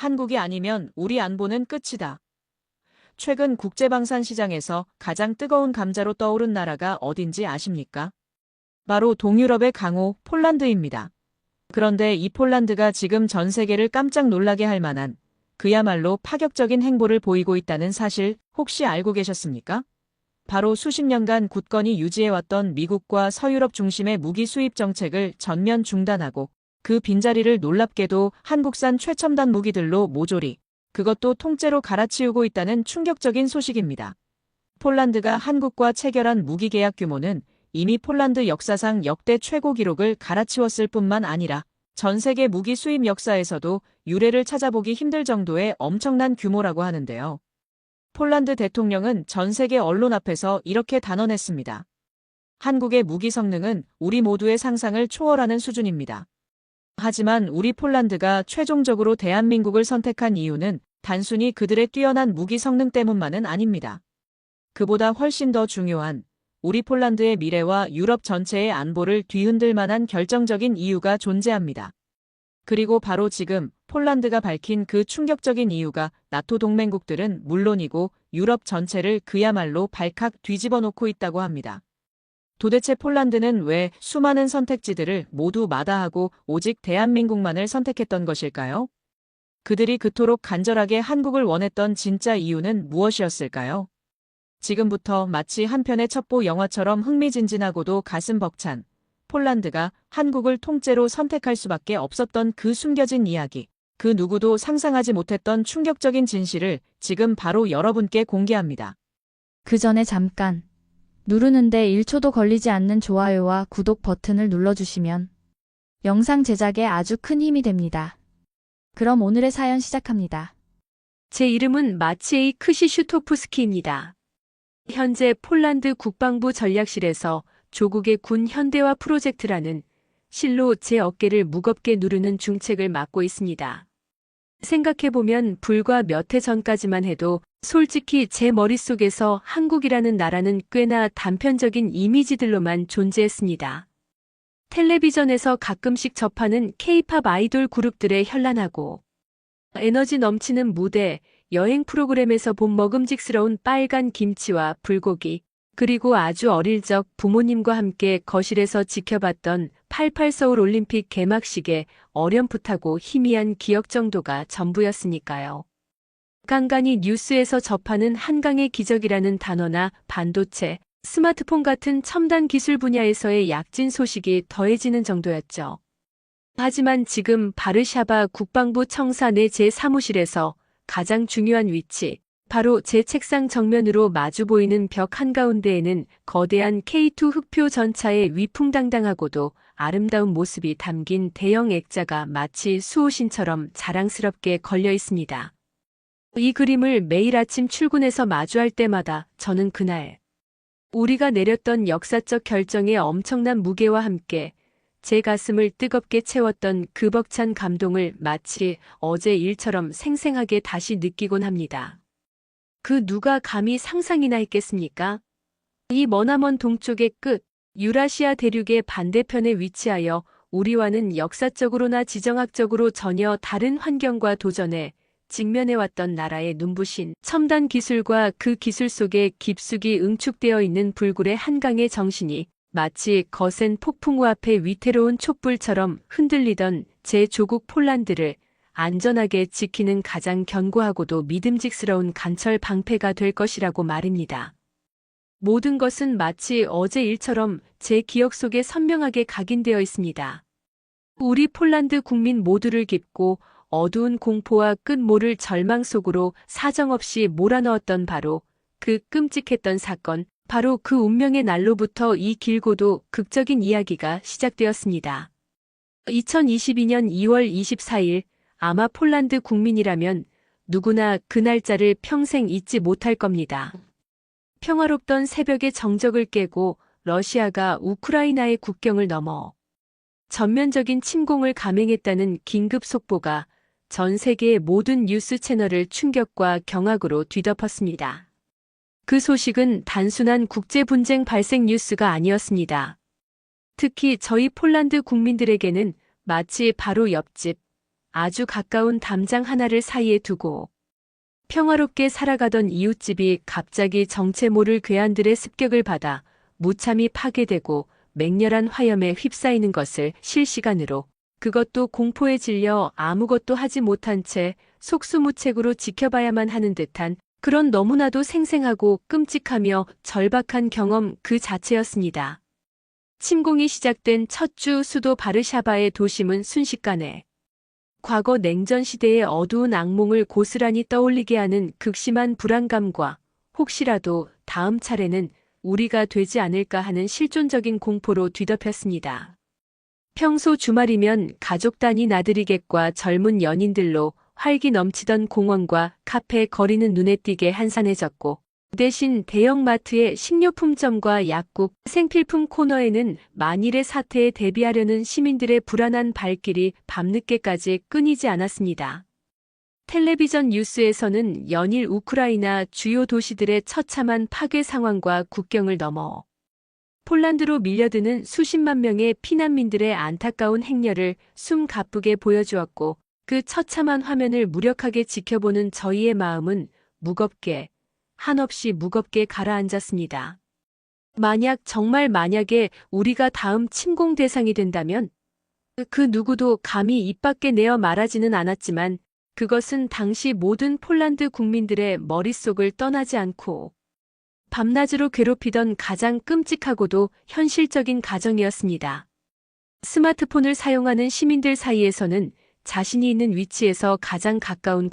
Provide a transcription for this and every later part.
한국이 아니면 우리 안보는 끝이다. 최근 국제방산 시장에서 가장 뜨거운 감자로 떠오른 나라가 어딘지 아십니까? 바로 동유럽의 강호 폴란드입니다. 그런데 이 폴란드가 지금 전 세계를 깜짝 놀라게 할 만한 그야말로 파격적인 행보를 보이고 있다는 사실 혹시 알고 계셨습니까? 바로 수십 년간 굳건히 유지해왔던 미국과 서유럽 중심의 무기 수입 정책을 전면 중단하고 그 빈자리를 놀랍게도 한국산 최첨단 무기들로 모조리, 그것도 통째로 갈아치우고 있다는 충격적인 소식입니다. 폴란드가 한국과 체결한 무기 계약 규모는 이미 폴란드 역사상 역대 최고 기록을 갈아치웠을 뿐만 아니라 전 세계 무기 수입 역사에서도 유례를 찾아보기 힘들 정도의 엄청난 규모라고 하는데요. 폴란드 대통령은 전 세계 언론 앞에서 이렇게 단언했습니다. 한국의 무기 성능은 우리 모두의 상상을 초월하는 수준입니다. 하지만 우리 폴란드가 최종적으로 대한민국을 선택한 이유는 단순히 그들의 뛰어난 무기 성능 때문만은 아닙니다. 그보다 훨씬 더 중요한 우리 폴란드의 미래와 유럽 전체의 안보를 뒤흔들 만한 결정적인 이유가 존재합니다. 그리고 바로 지금 폴란드가 밝힌 그 충격적인 이유가 나토 동맹국들은 물론이고 유럽 전체를 그야말로 발칵 뒤집어 놓고 있다고 합니다. 도대체 폴란드는 왜 수많은 선택지들을 모두 마다하고 오직 대한민국만을 선택했던 것일까요? 그들이 그토록 간절하게 한국을 원했던 진짜 이유는 무엇이었을까요? 지금부터 마치 한 편의 첩보 영화처럼 흥미진진하고도 가슴 벅찬 폴란드가 한국을 통째로 선택할 수밖에 없었던 그 숨겨진 이야기, 그 누구도 상상하지 못했던 충격적인 진실을 지금 바로 여러분께 공개합니다. 그 전에 잠깐 누르는데 1초도 걸리지 않는 좋아요와 구독 버튼을 눌러주시면 영상 제작에 아주 큰 힘이 됩니다. 그럼 오늘의 사연 시작합니다. 제 이름은 마치에이 크시슈토프스키입니다. 현재 폴란드 국방부 전략실에서 조국의 군 현대화 프로젝트라는 실로 제 어깨를 무겁게 누르는 중책을 맡고 있습니다. 생각해보면 불과 몇 해 전까지만 해도 솔직히 제 머릿속에서 한국이라는 나라는 꽤나 단편적인 이미지들로만 존재했습니다. 텔레비전에서 가끔씩 접하는 K-팝 아이돌 그룹들의 현란하고 에너지 넘치는 무대, 여행 프로그램에서 본 먹음직스러운 빨간 김치와 불고기, 그리고 아주 어릴 적 부모님과 함께 거실에서 지켜봤던 88 서울 올림픽 개막식의 어렴풋하고 희미한 기억 정도가 전부였으니까요. 간간이 뉴스에서 접하는 한강의 기적이라는 단어나 반도체, 스마트폰 같은 첨단 기술 분야에서의 약진 소식이 더해지는 정도였죠. 하지만 지금 바르샤바 국방부 청사 내 제 사무실에서 가장 중요한 위치, 바로 제 책상 정면으로 마주 보이는 벽 한가운데에는 거대한 K2 흑표 전차의 위풍당당하고도 아름다운 모습이 담긴 대형 액자가 마치 수호신처럼 자랑스럽게 걸려 있습니다. 이 그림을 매일 아침 출근해서 마주할 때마다 저는 그날 우리가 내렸던 역사적 결정의 엄청난 무게와 함께 제 가슴을 뜨겁게 채웠던 그 벅찬 감동을 마치 어제 일처럼 생생하게 다시 느끼곤 합니다. 그 누가 감히 상상이나 했겠습니까? 이 머나먼 동쪽의 끝, 유라시아 대륙의 반대편에 위치하여 우리와는 역사적으로나 지정학적으로 전혀 다른 환경과 도전에 직면해왔던 나라의 눈부신 첨단 기술과 그 기술 속에 깊숙이 응축되어 있는 불굴의 한강의 정신이 마치 거센 폭풍우 앞에 위태로운 촛불처럼 흔들리던 제 조국 폴란드를 안전하게 지키는 가장 견고하고도 믿음직스러운 간철 방패가 될 것이라고 말입니다. 모든 것은 마치 어제 일처럼 제 기억 속에 선명하게 각인되어 있습니다. 우리 폴란드 국민 모두를 깊고 어두운 공포와 끝모를 절망 속으로 사정없이 몰아넣었던 바로 그 끔찍했던 사건, 바로 그 운명의 날로부터 이 길고도 극적인 이야기가 시작되었습니다. 2022년 2월 24일, 아마 폴란드 국민이라면 누구나 그 날짜를 평생 잊지 못할 겁니다. 평화롭던 새벽의 정적을 깨고 러시아가 우크라이나의 국경을 넘어 전면적인 침공을 감행했다는 긴급 속보가 전 세계의 모든 뉴스 채널을 충격과 경악으로 뒤덮었습니다. 그 소식은 단순한 국제 분쟁 발생 뉴스가 아니었습니다. 특히 저희 폴란드 국민들에게는 마치 바로 옆집, 아주 가까운 담장 하나를 사이에 두고 평화롭게 살아가던 이웃집이 갑자기 정체 모를 괴한들의 습격을 받아 무참히 파괴되고 맹렬한 화염에 휩싸이는 것을 실시간으로, 그것도 공포에 질려 아무것도 하지 못한 채 속수무책으로 지켜봐야만 하는 듯한 그런 너무나도 생생하고 끔찍하며 절박한 경험 그 자체였습니다. 침공이 시작된 첫 주 수도 바르샤바의 도심은 순식간에 과거 냉전 시대의 어두운 악몽을 고스란히 떠올리게 하는 극심한 불안감과 혹시라도 다음 차례는 우리가 되지 않을까 하는 실존적인 공포로 뒤덮였습니다. 평소 주말이면 가족 단위 나들이객과 젊은 연인들로 활기 넘치던 공원과 카페 거리는 눈에 띄게 한산해졌고, 대신 대형마트의 식료품점과 약국, 생필품 코너에는 만일의 사태에 대비하려는 시민들의 불안한 발길이 밤늦게까지 끊이지 않았습니다. 텔레비전 뉴스에서는 연일 우크라이나 주요 도시들의 처참한 파괴 상황과 국경을 넘어 폴란드로 밀려드는 수십만 명의 피난민들의 안타까운 행렬을 숨가쁘게 보여주었고, 그 처참한 화면을 무력하게 지켜보는 저희의 마음은 무겁게, 한없이 무겁게 가라앉았습니다. 정말 만약에 우리가 다음 침공 대상이 된다면, 그 누구도 감히 입 밖에 내어 말하지는 않았지만 그것은 당시 모든 폴란드 국민들의 머릿속을 떠나지 않고 밤낮으로 괴롭히던 가장 끔찍하고도 현실적인 가정이었습니다. 스마트폰을 사용하는 시민들 사이에서는 자신이 있는 위치에서 가장 가까운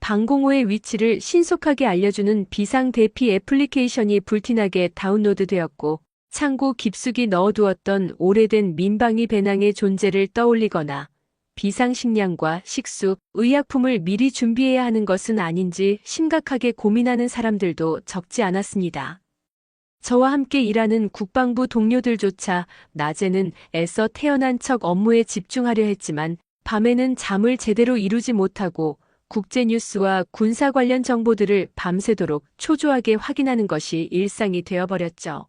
방공호의 위치를 신속하게 알려주는 비상 대피 애플리케이션이 불티나게 다운로드되었고, 창고 깊숙이 넣어두었던 오래된 민방위 배낭의 존재를 떠올리거나 비상식량과 식수, 의약품을 미리 준비해야 하는 것은 아닌지 심각하게 고민하는 사람들도 적지 않았습니다. 저와 함께 일하는 국방부 동료들조차 낮에는 애써 태어난 척 업무에 집중하려 했지만 밤에는 잠을 제대로 이루지 못하고 국제뉴스와 군사 관련 정보들을 밤새도록 초조하게 확인하는 것이 일상이 되어버렸죠.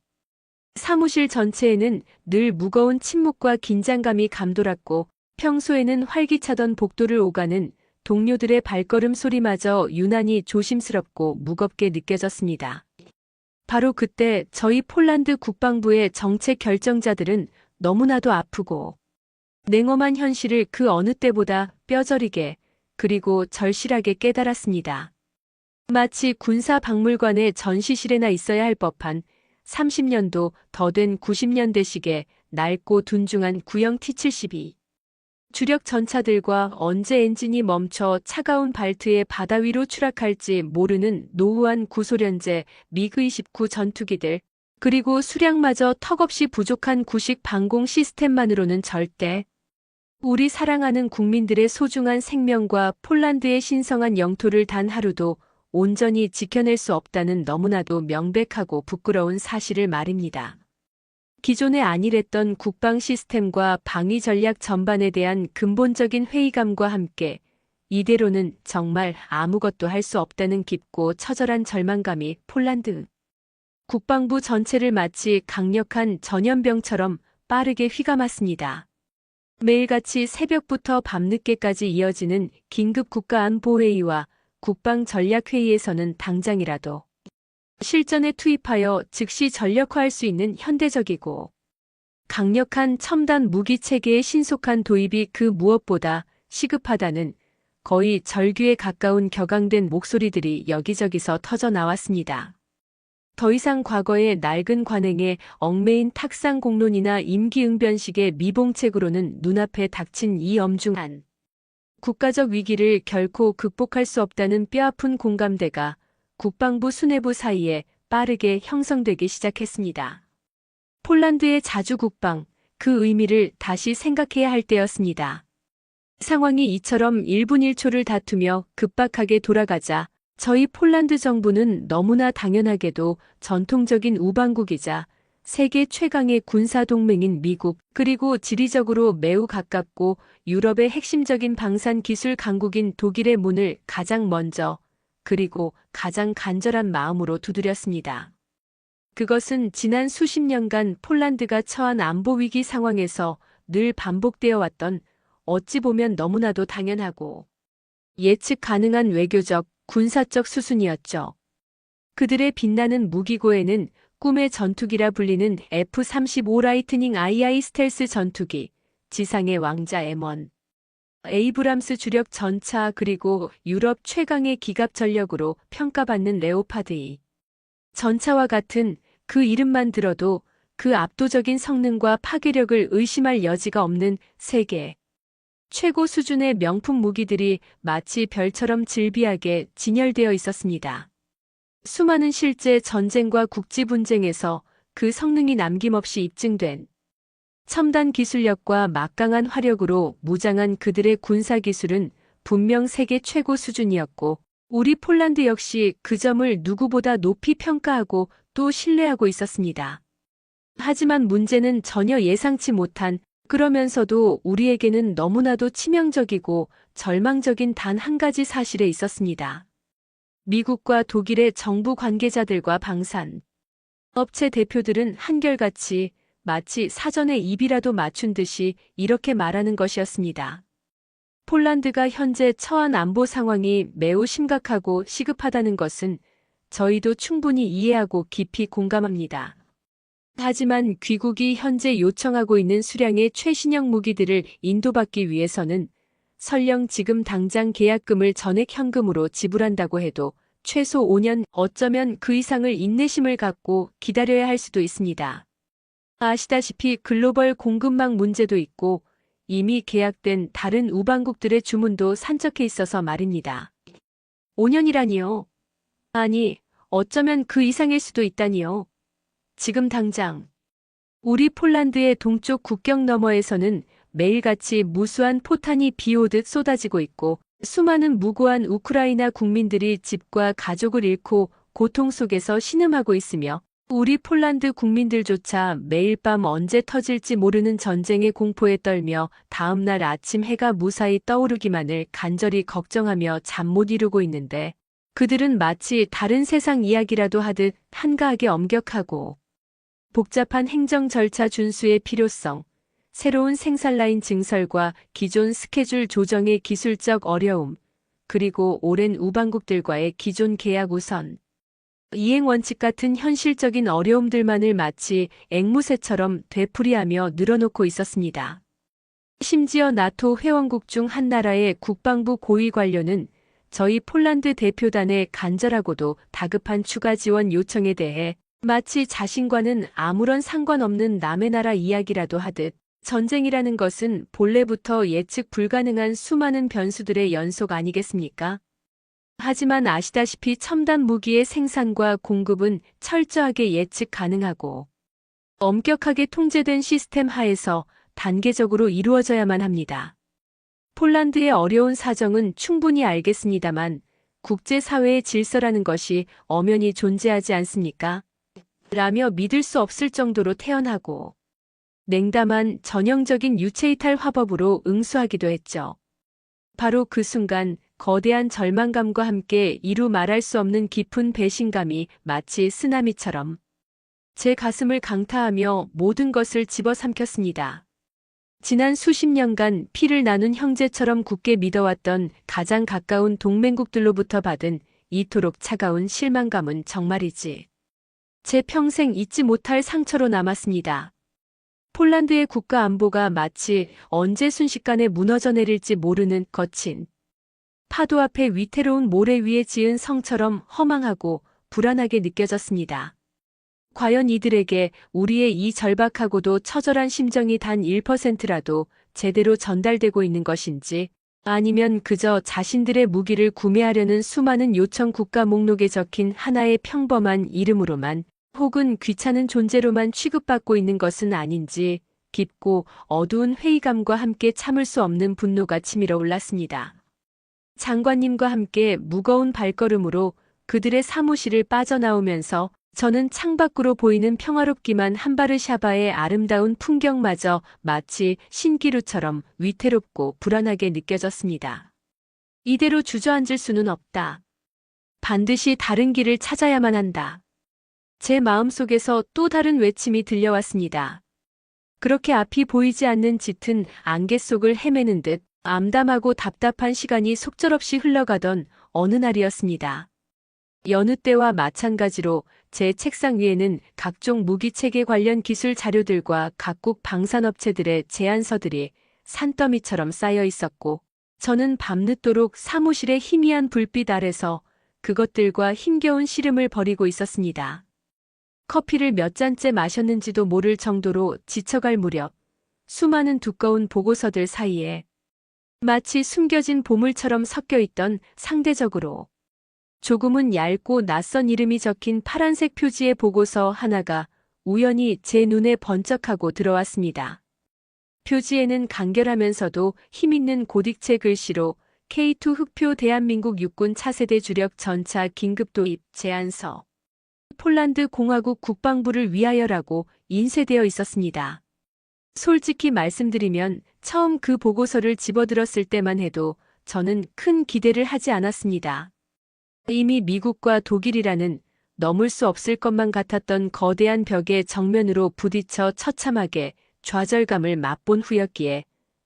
사무실 전체에는 늘 무거운 침묵과 긴장감이 감돌았고, 평소에는 활기차던 복도를 오가는 동료들의 발걸음 소리마저 유난히 조심스럽고 무겁게 느껴졌습니다. 바로 그때 저희 폴란드 국방부의 정책 결정자들은 너무나도 아프고 냉엄한 현실을 그 어느 때보다 뼈저리게 그리고 절실하게 깨달았습니다. 마치 군사박물관의 전시실에나 있어야 할 법한 30년도 더 된 90년대식의 낡고 둔중한 구형 T-72. 주력 전차들과 언제 엔진이 멈춰 차가운 발트의 바다 위로 추락할지 모르는 노후한 구소련제 미그-29 전투기들, 그리고 수량마저 턱없이 부족한 구식 방공 시스템만으로는 절대 우리 사랑하는 국민들의 소중한 생명과 폴란드의 신성한 영토를 단 하루도 온전히 지켜낼 수 없다는 너무나도 명백하고 부끄러운 사실을 말입니다. 기존에 안일했던 국방 시스템과 방위 전략 전반에 대한 근본적인 회의감과 함께 이대로는 정말 아무것도 할 수 없다는 깊고 처절한 절망감이 폴란드 국방부 전체를 마치 강력한 전염병처럼 빠르게 휘감았습니다. 매일같이 새벽부터 밤늦게까지 이어지는 긴급 국가안보회의와 국방전략회의에서는 당장이라도 실전에 투입하여 즉시 전력화할 수 있는 현대적이고 강력한 첨단 무기 체계의 신속한 도입이 그 무엇보다 시급하다는 거의 절규에 가까운 격앙된 목소리들이 여기저기서 터져 나왔습니다. 더 이상 과거의 낡은 관행에 얽매인 탁상 공론이나 임기응변식의 미봉책으로는 눈앞에 닥친 이 엄중한 국가적 위기를 결코 극복할 수 없다는 뼈아픈 공감대가 국방부 수뇌부 사이에 빠르게 형성되기 시작했습니다. 폴란드의 자주국방, 그 의미를 다시 생각해야 할 때였습니다. 상황이 이처럼 1분 1초를 다투며 급박하게 돌아가자 저희 폴란드 정부는 너무나 당연하게도 전통적인 우방국이자 세계 최강의 군사동맹인 미국, 그리고 지리적으로 매우 가깝고 유럽의 핵심적인 방산 기술 강국인 독일의 문을 가장 먼저 그리고 가장 간절한 마음으로 두드렸습니다. 그것은 지난 수십 년간 폴란드가 처한 안보 위기 상황에서 늘 반복되어 왔던 어찌 보면 너무나도 당연하고 예측 가능한 외교적, 군사적 수순이었죠. 그들의 빛나는 무기고에는 꿈의 전투기라 불리는 F-35 라이트닝 II 스텔스 전투기, 지상의 왕자 M1, 에이브람스 주력 전차 그리고 유럽 최강의 기갑 전력으로 평가받는 레오파드 2. 전차와 같은 그 이름만 들어도 그 압도적인 성능과 파괴력을 의심할 여지가 없는 세계 최고 수준의 명품 무기들이 마치 별처럼 질비하게 진열되어 있었습니다. 수많은 실제 전쟁과 국지 분쟁에서 그 성능이 남김없이 입증된 첨단 기술력과 막강한 화력으로 무장한 그들의 군사 기술은 분명 세계 최고 수준이었고 우리 폴란드 역시 그 점을 누구보다 높이 평가하고 또 신뢰하고 있었습니다. 하지만 문제는 전혀 예상치 못한 그러면서도 우리에게는 너무나도 치명적이고 절망적인 단 한 가지 사실에 있었습니다. 미국과 독일의 정부 관계자들과 방산 업체 대표들은 한결같이 마치 사전에 입이라도 맞춘 듯이 이렇게 말하는 것이었습니다. 폴란드가 현재 처한 안보 상황이 매우 심각하고 시급하다는 것은 저희도 충분히 이해하고 깊이 공감합니다. 하지만 귀국이 현재 요청하고 있는 수량의 최신형 무기들을 인도받기 위해서는 설령 지금 당장 계약금을 전액 현금으로 지불한다고 해도 최소 5년, 어쩌면 그 이상을 인내심을 갖고 기다려야 할 수도 있습니다. 아시다시피 글로벌 공급망 문제도 있고 이미 계약된 다른 우방국들의 주문도 산적해 있어서 말입니다. 5년이라니요? 아니, 어쩌면 그 이상일 수도 있다니요. 지금 당장 우리 폴란드의 동쪽 국경 너머에서는 매일같이 무수한 포탄이 비오듯 쏟아지고 있고 수많은 무고한 우크라이나 국민들이 집과 가족을 잃고 고통 속에서 신음하고 있으며 우리 폴란드 국민들조차 매일 밤 언제 터질지 모르는 전쟁의 공포에 떨며 다음날 아침 해가 무사히 떠오르기만을 간절히 걱정하며 잠 못 이루고 있는데 그들은 마치 다른 세상 이야기라도 하듯 한가하게 엄격하고 복잡한 행정 절차 준수의 필요성, 새로운 생산라인 증설과 기존 스케줄 조정의 기술적 어려움, 그리고 오랜 우방국들과의 기존 계약 우선, 이행 원칙 같은 현실적인 어려움들만을 마치 앵무새처럼 되풀이하며 늘어놓고 있었습니다. 심지어 나토 회원국 중 한 나라의 국방부 고위 관료는 저희 폴란드 대표단의 간절하고도 다급한 추가 지원 요청에 대해 마치 자신과는 아무런 상관없는 남의 나라 이야기라도 하듯 전쟁이라는 것은 본래부터 예측 불가능한 수많은 변수들의 연속 아니겠습니까? 하지만 아시다시피 첨단 무기의 생산과 공급은 철저하게 예측 가능하고 엄격하게 통제된 시스템 하에서 단계적으로 이루어져야만 합니다. 폴란드의 어려운 사정은 충분히 알겠습니다만 국제사회의 질서라는 것이 엄연히 존재하지 않습니까? 라며 믿을 수 없을 정도로 태연하고 냉담한 전형적인 유체이탈 화법으로 응수하기도 했죠. 바로 그 순간 거대한 절망감과 함께 이루 말할 수 없는 깊은 배신감이 마치 쓰나미처럼 제 가슴을 강타하며 모든 것을 집어삼켰습니다. 지난 수십 년간 피를 나눈 형제처럼 굳게 믿어왔던 가장 가까운 동맹국들로부터 받은 이토록 차가운 실망감은 정말이지 제 평생 잊지 못할 상처로 남았습니다. 폴란드의 국가 안보가 마치 언제 순식간에 무너져 내릴지 모르는 거친 파도 앞에 위태로운 모래 위에 지은 성처럼 허망하고 불안하게 느껴졌습니다. 과연 이들에게 우리의 이 절박하고도 처절한 심정이 단 1%라도 제대로 전달되고 있는 것인지 아니면 그저 자신들의 무기를 구매하려는 수많은 요청 국가 목록에 적힌 하나의 평범한 이름으로만 혹은 귀찮은 존재로만 취급받고 있는 것은 아닌지 깊고 어두운 회의감과 함께 참을 수 없는 분노가 치밀어 올랐습니다. 장관님과 함께 무거운 발걸음으로 그들의 사무실을 빠져나오면서 저는 창밖으로 보이는 평화롭기만 한 바르샤바의 아름다운 풍경마저 마치 신기루처럼 위태롭고 불안하게 느껴졌습니다. 이대로 주저앉을 수는 없다. 반드시 다른 길을 찾아야만 한다. 제 마음속에서 또 다른 외침이 들려왔습니다. 그렇게 앞이 보이지 않는 짙은 안개 속을 헤매는 듯 암담하고 답답한 시간이 속절없이 흘러가던 어느 날이었습니다. 여느 때와 마찬가지로 제 책상 위에는 각종 무기체계 관련 기술 자료들과 각국 방산업체들의 제안서들이 산더미처럼 쌓여 있었고, 저는 밤늦도록 사무실의 희미한 불빛 아래서 그것들과 힘겨운 씨름을 벌이고 있었습니다. 커피를 몇 잔째 마셨는지도 모를 정도로 지쳐갈 무렵, 수많은 두꺼운 보고서들 사이에 마치 숨겨진 보물처럼 섞여 있던 상대적으로 조금은 얇고 낯선 이름이 적힌 파란색 표지의 보고서 하나가 우연히 제 눈에 번쩍하고 들어왔습니다. 표지에는 간결하면서도 힘있는 고딕체 글씨로 K2 흑표 대한민국 육군 차세대 주력 전차 긴급 도입 제안서, 폴란드 공화국 국방부를 위하여라고 인쇄되어 있었습니다. 솔직히 말씀드리면 처음 그 보고서를 집어들었을 때만 해도 저는 큰 기대를 하지 않았습니다. 이미 미국과 독일이라는 넘을 수 없을 것만 같았던 거대한 벽에 정면으로 부딪혀 처참하게 좌절감을 맛본 후였기에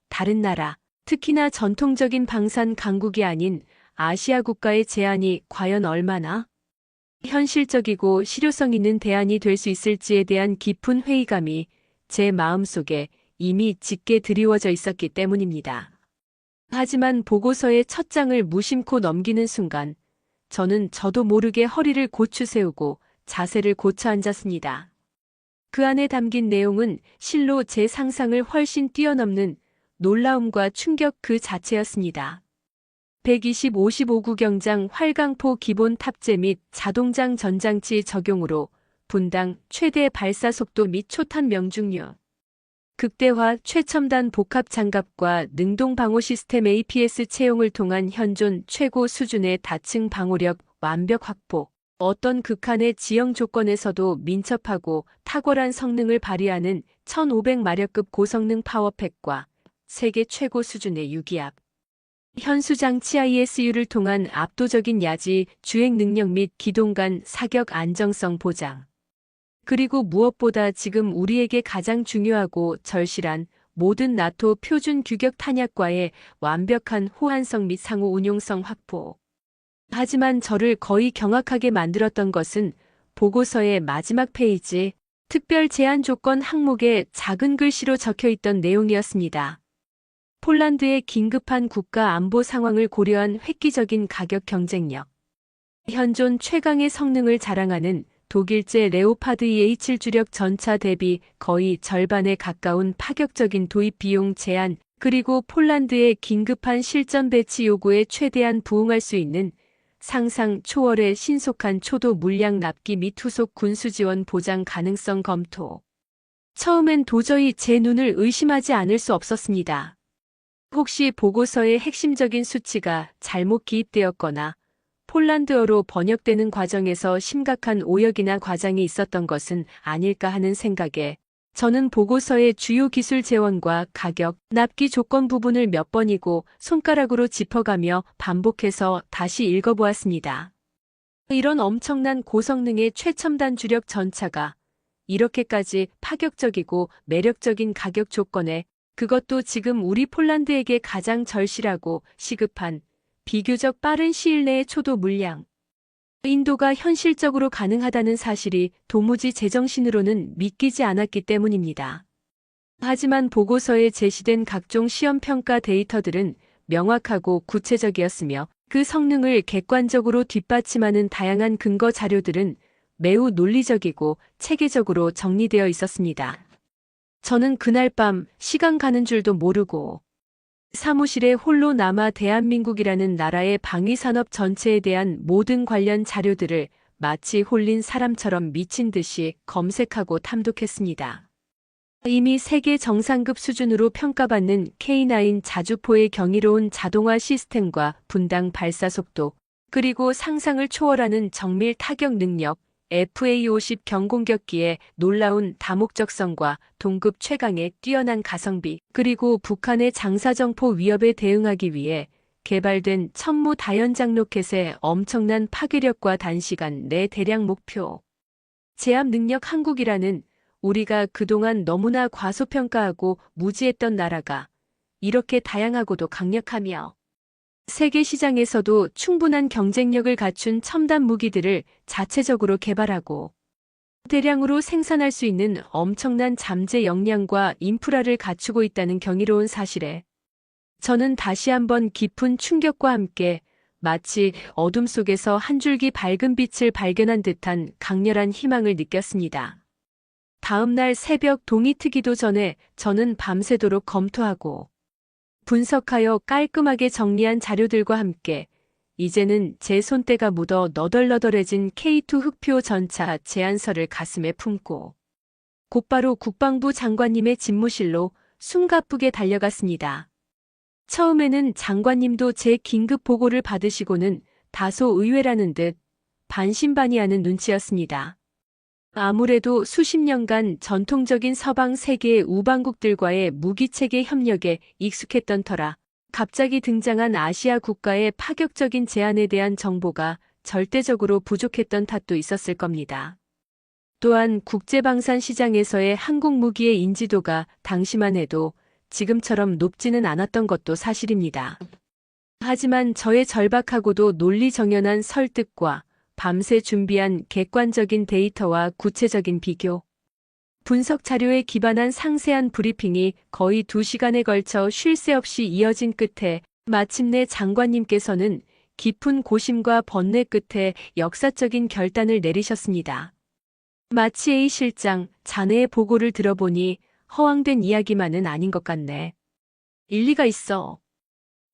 다른 나라, 특히나 전통적인 방산 강국이 아닌 아시아 국가의 제안이 과연 얼마나 현실적이고 실효성 있는 대안이 될 수 있을지에 대한 깊은 회의감이 제 마음속에 이미 짙게 드리워져 있었기 때문입니다. 하지만 보고서의 첫 장을 무심코 넘기는 순간 저는 저도 모르게 허리를 고추 세우고 자세를 고쳐 앉았습니다. 그 안에 담긴 내용은 실로 제 상상을 훨씬 뛰어넘는 놀라움과 충격 그 자체였습니다. 120-55구경장 활강포 기본 탑재 및 자동장 전장치 적용으로 분당 최대 발사 속도 및 초탄 명중률, 극대화 최첨단 복합 장갑과 능동 방호 시스템 APS 채용을 통한 현존 최고 수준의 다층 방호력 완벽 확보, 어떤 극한의 지형 조건에서도 민첩하고 탁월한 성능을 발휘하는 1500마력급 고성능 파워팩과 세계 최고 수준의 유기압, 현수장치 ISU를 통한 압도적인 야지 주행 능력 및 기동간 사격 안정성 보장. 그리고 무엇보다 지금 우리에게 가장 중요하고 절실한 모든 나토 표준 규격 탄약과의 완벽한 호환성 및 상호 운용성 확보. 하지만 저를 거의 경악하게 만들었던 것은 보고서의 마지막 페이지, 특별 제한 조건 항목에 작은 글씨로 적혀 있던 내용이었습니다. 폴란드의 긴급한 국가 안보 상황을 고려한 획기적인 가격 경쟁력. 현존 최강의 성능을 자랑하는 독일제 레오파드 EH 주력 전차 대비 거의 절반에 가까운 파격적인 도입 비용 제한, 그리고 폴란드의 긴급한 실전 배치 요구에 최대한 부응할 수 있는 상상 초월의 신속한 초도 물량 납기 및 후속 군수 지원 보장 가능성 검토. 처음엔 도저히 제 눈을 의심하지 않을 수 없었습니다. 혹시 보고서의 핵심적인 수치가 잘못 기입되었거나 폴란드어로 번역되는 과정에서 심각한 오역이나 과장이 있었던 것은 아닐까 하는 생각에 저는 보고서의 주요 기술 재원과 가격, 납기 조건 부분을 몇 번이고 손가락으로 짚어가며 반복해서 다시 읽어보았습니다. 이런 엄청난 고성능의 최첨단 주력 전차가 이렇게까지 파격적이고 매력적인 가격 조건에, 그것도 지금 우리 폴란드에게 가장 절실하고 시급한 비교적 빠른 시일 내의 초도 물량, 인도가 현실적으로 가능하다는 사실이 도무지 제정신으로는 믿기지 않았기 때문입니다. 하지만 보고서에 제시된 각종 시험 평가 데이터들은 명확하고 구체적이었으며 그 성능을 객관적으로 뒷받침하는 다양한 근거 자료들은 매우 논리적이고 체계적으로 정리되어 있었습니다. 저는 그날 밤 시간 가는 줄도 모르고 사무실에 홀로 남아 대한민국이라는 나라의 방위산업 전체에 대한 모든 관련 자료들을 마치 홀린 사람처럼 미친 듯이 검색하고 탐독했습니다. 이미 세계 정상급 수준으로 평가받는 K9 자주포의 경이로운 자동화 시스템과 분당 발사 속도, 그리고 상상을 초월하는 정밀 타격 능력, FA-50 경공격기의 놀라운 다목적성과 동급 최강의 뛰어난 가성비, 그리고 북한의 장사정포 위협에 대응하기 위해 개발된 천무 다연장 로켓의 엄청난 파괴력과 단시간 내 대량 목표 제압 능력, 한국이라는 우리가 그동안 너무나 과소평가하고 무지했던 나라가 이렇게 다양하고도 강력하며 세계 시장에서도 충분한 경쟁력을 갖춘 첨단 무기들을 자체적으로 개발하고 대량으로 생산할 수 있는 엄청난 잠재 역량과 인프라를 갖추고 있다는 경이로운 사실에 저는 다시 한번 깊은 충격과 함께 마치 어둠 속에서 한 줄기 밝은 빛을 발견한 듯한 강렬한 희망을 느꼈습니다. 다음 날 새벽 동이 트기도 전에 저는 밤새도록 검토하고 분석하여 깔끔하게 정리한 자료들과 함께 이제는 제 손때가 묻어 너덜너덜해진 K2 흑표 전차 제안서를 가슴에 품고 곧바로 국방부 장관님의 집무실로 숨가쁘게 달려갔습니다. 처음에는 장관님도 제 긴급 보고를 받으시고는 다소 의외라는 듯 반신반의하는 눈치였습니다. 아무래도 수십 년간 전통적인 서방 세계의 우방국들과의 무기체계 협력에 익숙했던 터라 갑자기 등장한 아시아 국가의 파격적인 제안에 대한 정보가 절대적으로 부족했던 탓도 있었을 겁니다. 또한 국제방산 시장에서의 한국 무기의 인지도가 당시만 해도 지금처럼 높지는 않았던 것도 사실입니다. 하지만 저의 절박하고도 논리정연한 설득과 밤새 준비한 객관적인 데이터와 구체적인 비교, 분석 자료에 기반한 상세한 브리핑이 거의 2시간에 걸쳐 쉴 새 없이 이어진 끝에 마침내 장관님께서는 깊은 고심과 번뇌 끝에 역사적인 결단을 내리셨습니다. 마치 A 실장, 자네의 보고를 들어보니 허황된 이야기만은 아닌 것 같네. 일리가 있어.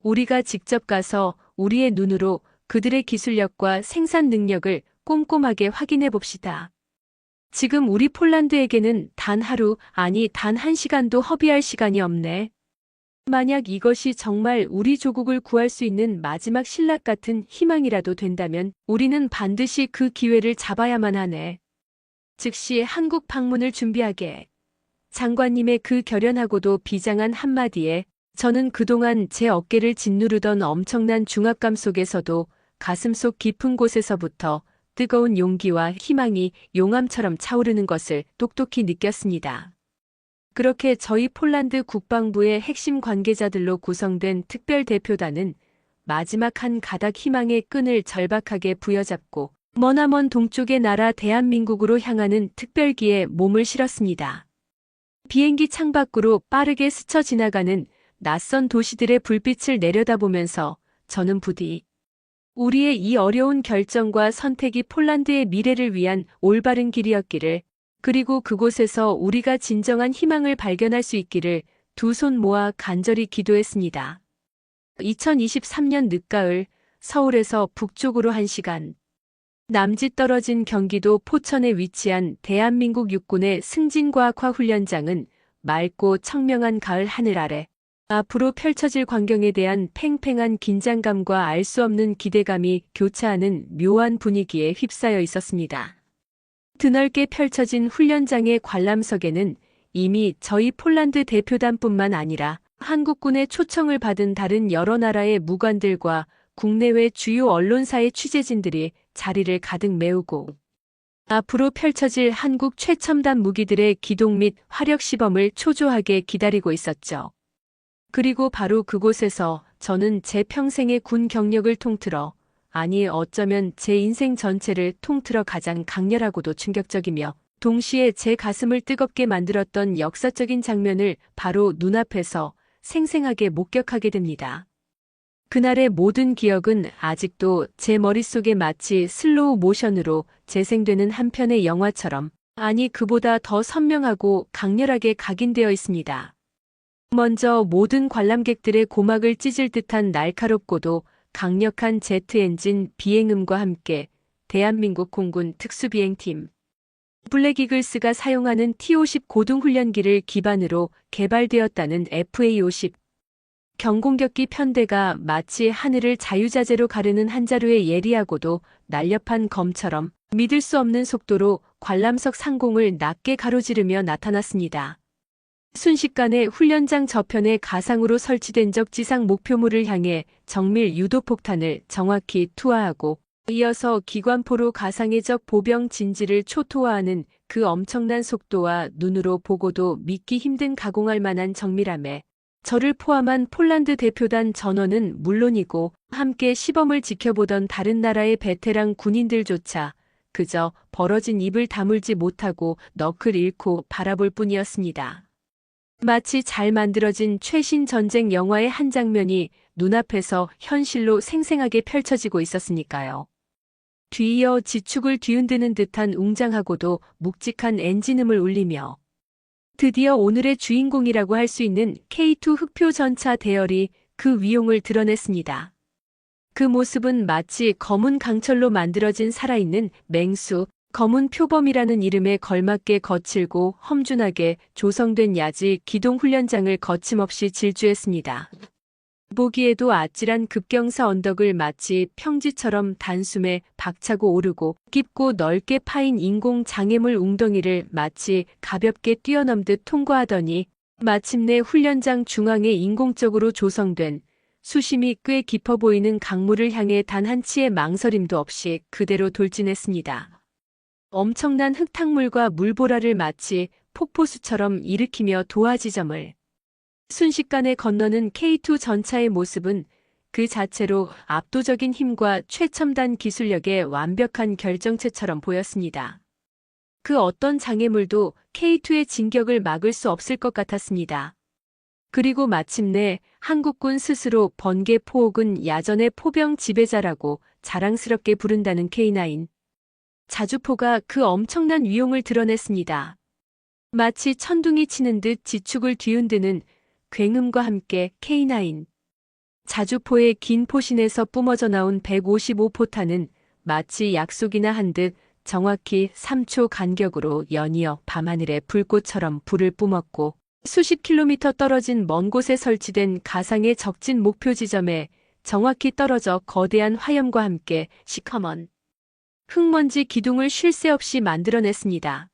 우리가 직접 가서 우리의 눈으로 그들의 기술력과 생산 능력을 꼼꼼하게 확인해 봅시다. 지금 우리 폴란드에게는 단 하루, 아니 단 1시간도 허비할 시간이 없네. 만약 이것이 정말 우리 조국을 구할 수 있는 마지막 신락 같은 희망이라도 된다면 우리는 반드시 그 기회를 잡아야만 하네. 즉시 한국 방문을 준비하게. 장관님의 그 결연하고도 비장한 한마디에 저는 그동안 제 어깨를 짓누르던 엄청난 중압감 속에서도 가슴속 깊은 곳에서부터 뜨거운 용기와 희망이 용암처럼 차오르는 것을 똑똑히 느꼈습니다. 그렇게 저희 폴란드 국방부의 핵심 관계자들로 구성된 특별대표단은 마지막 한 가닥 희망의 끈을 절박하게 부여잡고 머나먼 동쪽의 나라 대한민국으로 향하는 특별기에 몸을 실었습니다. 비행기 창밖으로 빠르게 스쳐 지나가는 낯선 도시들의 불빛을 내려다보면서 저는 부디 우리의 이 어려운 결정과 선택이 폴란드의 미래를 위한 올바른 길이었기를, 그리고 그곳에서 우리가 진정한 희망을 발견할 수 있기를 두 손 모아 간절히 기도했습니다. 2023년 늦가을 서울에서 북쪽으로 1시간, 남짓 떨어진 경기도 포천에 위치한 대한민국 육군의 승진과학화훈련장은 맑고 청명한 가을 하늘 아래 앞으로 펼쳐질 광경에 대한 팽팽한 긴장감과 알 수 없는 기대감이 교차하는 묘한 분위기에 휩싸여 있었습니다. 드넓게 펼쳐진 훈련장의 관람석에는 이미 저희 폴란드 대표단뿐만 아니라 한국군의 초청을 받은 다른 여러 나라의 무관들과 국내외 주요 언론사의 취재진들이 자리를 가득 메우고 앞으로 펼쳐질 한국 최첨단 무기들의 기동 및 화력 시범을 초조하게 기다리고 있었죠. 그리고 바로 그곳에서 저는 제 평생의 군 경력을 통틀어, 아니 어쩌면 제 인생 전체를 통틀어 가장 강렬하고도 충격적이며 동시에 제 가슴을 뜨겁게 만들었던 역사적인 장면을 바로 눈앞에서 생생하게 목격하게 됩니다. 그날의 모든 기억은 아직도 제 머릿속에 마치 슬로우 모션으로 재생되는 한 편의 영화처럼, 아니 그보다 더 선명하고 강렬하게 각인되어 있습니다. 먼저 모든 관람객들의 고막을 찢을 듯한 날카롭고도 강력한 제트 엔진 비행음과 함께 대한민국 공군 특수비행팀 블랙이글스가 사용하는 T-50 고등훈련기를 기반으로 개발되었다는 FA-50 경공격기 편대가 마치 하늘을 자유자재로 가르는 한 자루의 예리하고도 날렵한 검처럼 믿을 수 없는 속도로 관람석 상공을 낮게 가로지르며 나타났습니다. 순식간에 훈련장 저편에 가상으로 설치된 적 지상 목표물을 향해 정밀 유도폭탄을 정확히 투하하고 이어서 기관포로 가상의 적 보병 진지를 초토화하는 그 엄청난 속도와 눈으로 보고도 믿기 힘든 가공할 만한 정밀함에 저를 포함한 폴란드 대표단 전원은 물론이고 함께 시범을 지켜보던 다른 나라의 베테랑 군인들조차 그저 벌어진 입을 다물지 못하고 넋을 잃고 바라볼 뿐이었습니다. 마치 잘 만들어진 최신 전쟁 영화의 한 장면이 눈앞에서 현실로 생생하게 펼쳐지고 있었으니까요. 뒤이어 지축을 뒤흔드는 듯한 웅장하고도 묵직한 엔진음을 울리며 드디어 오늘의 주인공이라고 할 수 있는 K2 흑표 전차 대열이 그 위용을 드러냈습니다. 그 모습은 마치 검은 강철로 만들어진 살아있는 맹수, 검은 표범이라는 이름에 걸맞게 거칠고 험준하게 조성된 야지 기동훈련장을 거침없이 질주했습니다. 보기에도 아찔한 급경사 언덕을 마치 평지처럼 단숨에 박차고 오르고 깊고 넓게 파인 인공 장애물 웅덩이를 마치 가볍게 뛰어넘듯 통과하더니 마침내 훈련장 중앙에 인공적으로 조성된 수심이 꽤 깊어 보이는 강물을 향해 단 한 치의 망설임도 없이 그대로 돌진했습니다. 엄청난 흙탕물과 물보라를 마치 폭포수처럼 일으키며 도하지점을 순식간에 건너는 K2 전차의 모습은 그 자체로 압도적인 힘과 최첨단 기술력의 완벽한 결정체처럼 보였습니다. 그 어떤 장애물도 K2의 진격을 막을 수 없을 것 같았습니다. 그리고 마침내 한국군 스스로 번개 포옥은 야전의 포병 지배자라고 자랑스럽게 부른다는 K9. 자주포가 그 엄청난 위용을 드러냈습니다. 마치 천둥이 치는 듯 지축을 뒤흔드는 굉음과 함께 K9. 자주포의 긴 포신에서 뿜어져 나온 155포탄은 마치 약속이나 한 듯 정확히 3초 간격으로 연이어 밤하늘의 불꽃처럼 불을 뿜었고 수십 킬로미터 떨어진 먼 곳에 설치된 가상의 적진 목표 지점에 정확히 떨어져 거대한 화염과 함께 시커먼 흙먼지 기둥을 쉴 새 없이 만들어냈습니다.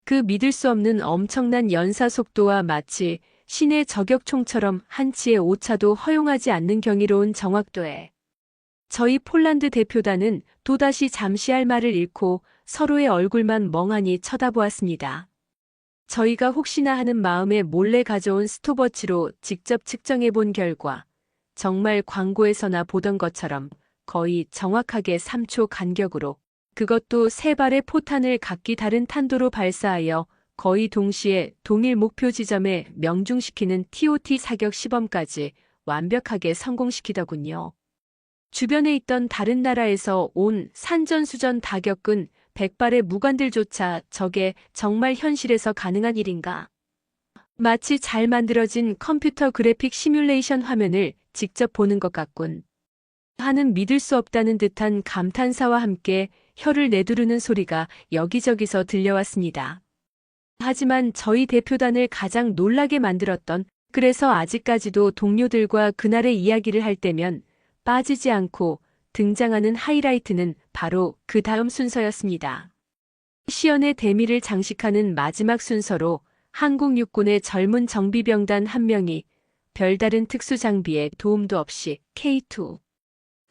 그 믿을 수 없는 엄청난 연사 속도와 마치 신의 저격총처럼 한 치의 오차도 허용하지 않는 경이로운 정확도에 저희 폴란드 대표단은 또다시 잠시 할 말을 잃고 서로의 얼굴만 멍하니 쳐다보았습니다. 저희가 혹시나 하는 마음에 몰래 가져온 스톱워치로 직접 측정해 본 결과 정말 광고에서나 보던 것처럼 거의 정확하게 3초 간격으로 그것도 3발의 포탄을 각기 다른 탄도로 발사하여 거의 동시에 동일 목표 지점에 명중시키는 TOT 사격 시범까지 완벽하게 성공시키더군요. 주변에 있던 다른 나라에서 온 산전수전 다 겪은 100발의 무관들조차 저게 정말 현실에서 가능한 일인가? 마치 잘 만들어진 컴퓨터 그래픽 시뮬레이션 화면을 직접 보는 것 같군. 하는 믿을 수 없다는 듯한 감탄사와 함께 혀를 내두르는 소리가 여기저기서 들려왔습니다. 하지만 저희 대표단을 가장 놀라게 만들었던, 그래서 아직까지도 동료들과 그날의 이야기를 할 때면 빠지지 않고 등장하는 하이라이트는 바로 그 다음 순서였습니다. 시연의 대미를 장식하는 마지막 순서로 한국 육군의 젊은 정비병단 한 명이 별다른 특수 장비에 도움도 없이 K2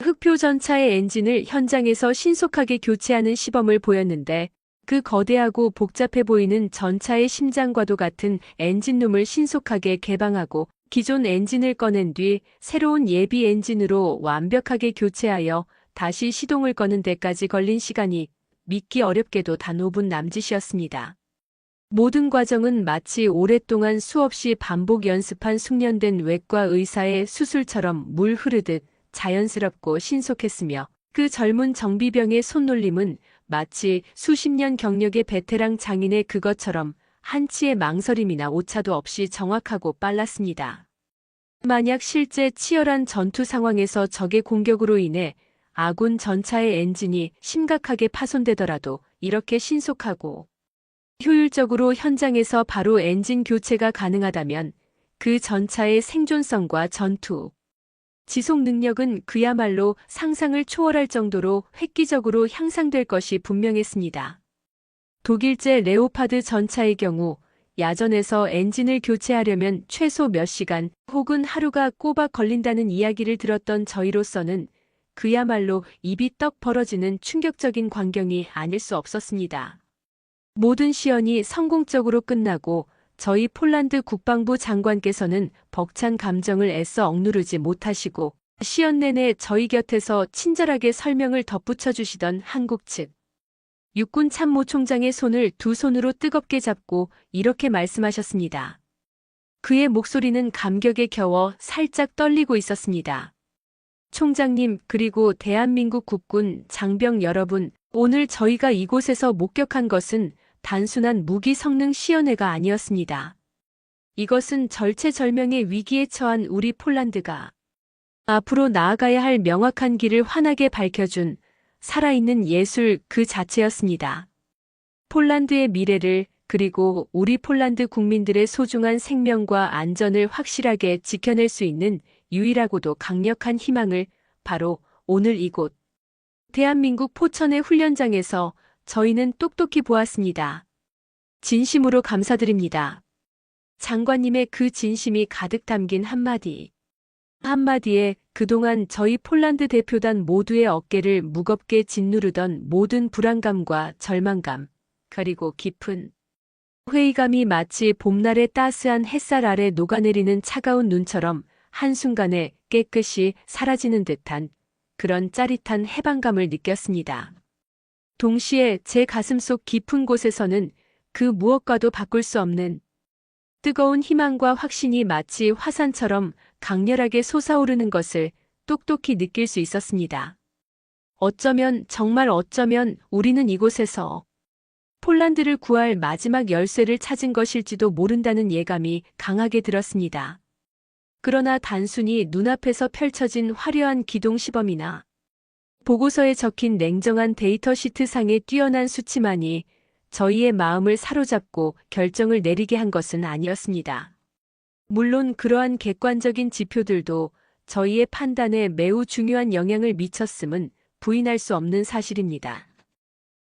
흑표 전차의 엔진을 현장에서 신속하게 교체하는 시범을 보였는데 그 거대하고 복잡해 보이는 전차의 심장과도 같은 엔진룸을 신속하게 개방하고 기존 엔진을 꺼낸 뒤 새로운 예비 엔진으로 완벽하게 교체하여 다시 시동을 거는 데까지 걸린 시간이 믿기 어렵게도 단 5분 남짓이었습니다. 모든 과정은 마치 오랫동안 수없이 반복 연습한 숙련된 외과 의사의 수술처럼 물 흐르듯 자연스럽고 신속했으며 그 젊은 정비병의 손놀림은 마치 수십 년 경력의 베테랑 장인의 그것처럼 한치의 망설임이나 오차도 없이 정확하고 빨랐습니다. 만약 실제 치열한 전투 상황에서 적의 공격으로 인해 아군 전차의 엔진이 심각하게 파손되더라도 이렇게 신속하고 효율적으로 현장에서 바로 엔진 교체가 가능하다면 그 전차의 생존성과 전투 지속 능력은 그야말로 상상을 초월할 정도로 획기적으로 향상될 것이 분명했습니다. 독일제 레오파드 전차의 경우 야전에서 엔진을 교체하려면 최소 몇 시간 혹은 하루가 꼬박 걸린다는 이야기를 들었던 저희로서는 그야말로 입이 떡 벌어지는 충격적인 광경이 아닐 수 없었습니다. 모든 시연이 성공적으로 끝나고 저희 폴란드 국방부 장관께서는 벅찬 감정을 애써 억누르지 못하시고 시연 내내 저희 곁에서 친절하게 설명을 덧붙여 주시던 한국 측 육군 참모총장의 손을 두 손으로 뜨겁게 잡고 이렇게 말씀하셨습니다. 그의 목소리는 감격에 겨워 살짝 떨리고 있었습니다. 총장님, 그리고 대한민국 국군 장병 여러분, 오늘 저희가 이곳에서 목격한 것은 단순한 무기 성능 시연회가 아니었습니다. 이것은 절체절명의 위기에 처한 우리 폴란드가 앞으로 나아가야 할 명확한 길을 환하게 밝혀준 살아있는 예술 그 자체였습니다. 폴란드의 미래를, 그리고 우리 폴란드 국민들의 소중한 생명과 안전을 확실하게 지켜낼 수 있는 유일하고도 강력한 희망을 바로 오늘 이곳 대한민국 포천의 훈련장에서 저희는 똑똑히 보았습니다. 진심으로 감사드립니다. 장관님의 그 진심이 가득 담긴 한마디. 한마디에 그동안 저희 폴란드 대표단 모두의 어깨를 무겁게 짓누르던 모든 불안감과 절망감, 그리고 깊은 회의감이 마치 봄날의 따스한 햇살 아래 녹아내리는 차가운 눈처럼 한순간에 깨끗이 사라지는 듯한 그런 짜릿한 해방감을 느꼈습니다. 동시에 제 가슴속 깊은 곳에서는 그 무엇과도 바꿀 수 없는 뜨거운 희망과 확신이 마치 화산처럼 강렬하게 솟아오르는 것을 똑똑히 느낄 수 있었습니다. 어쩌면, 정말 어쩌면 우리는 이곳에서 폴란드를 구할 마지막 열쇠를 찾은 것일지도 모른다는 예감이 강하게 들었습니다. 그러나 단순히 눈앞에서 펼쳐진 화려한 기동 시범이나 보고서에 적힌 냉정한 데이터 시트상의 뛰어난 수치만이 저희의 마음을 사로잡고 결정을 내리게 한 것은 아니었습니다. 물론 그러한 객관적인 지표들도 저희의 판단에 매우 중요한 영향을 미쳤음은 부인할 수 없는 사실입니다.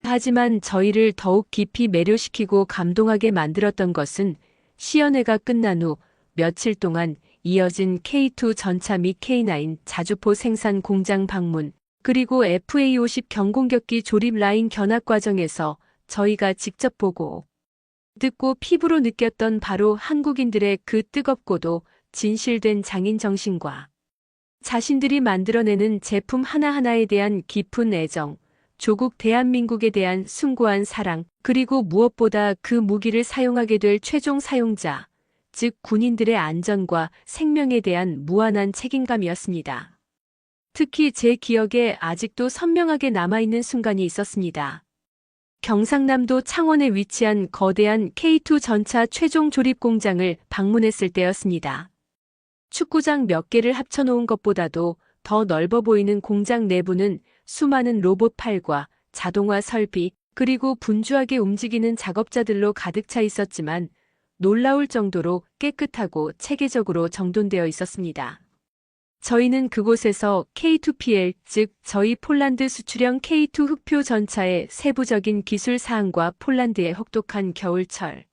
하지만 저희를 더욱 깊이 매료시키고 감동하게 만들었던 것은 시연회가 끝난 후 며칠 동안 이어진 K2 전차 및 K9 자주포 생산 공장 방문, 그리고 FA-50 경공격기 조립 라인 견학 과정에서 저희가 직접 보고 듣고 피부로 느꼈던 바로 한국인들의 그 뜨겁고도 진실된 장인 정신과 자신들이 만들어내는 제품 하나하나에 대한 깊은 애정, 조국 대한민국에 대한 숭고한 사랑, 그리고 무엇보다 그 무기를 사용하게 될 최종 사용자, 즉 군인들의 안전과 생명에 대한 무한한 책임감이었습니다. 특히 제 기억에 아직도 선명하게 남아있는 순간이 있었습니다. 경상남도 창원에 위치한 거대한 K2 전차 최종 조립 공장을 방문했을 때였습니다. 축구장 몇 개를 합쳐놓은 것보다도 더 넓어 보이는 공장 내부는 수많은 로봇 팔과 자동화 설비, 그리고 분주하게 움직이는 작업자들로 가득 차 있었지만 놀라울 정도로 깨끗하고 체계적으로 정돈되어 있었습니다. 저희는 그곳에서 K2PL, 즉 저희 폴란드 수출형 K2 흑표 전차의 세부적인 기술 사항과 폴란드의 혹독한 겨울철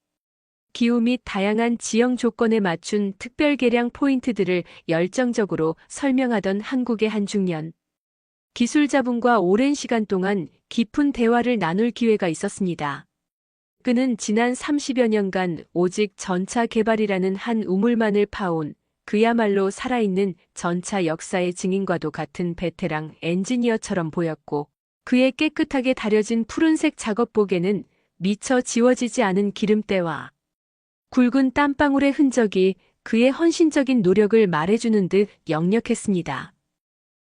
기후 및 다양한 지형 조건에 맞춘 특별 개량 포인트들을 열정적으로 설명하던 한국의 한 중년 기술자분과 오랜 시간 동안 깊은 대화를 나눌 기회가 있었습니다. 그는 지난 30여 년간 오직 전차 개발이라는 한 우물만을 파온 그야말로 살아있는 전차 역사의 증인과도 같은 베테랑 엔지니어처럼 보였고, 그의 깨끗하게 다려진 푸른색 작업복에는 미처 지워지지 않은 기름때와 굵은 땀방울의 흔적이 그의 헌신적인 노력을 말해주는 듯 역력했습니다.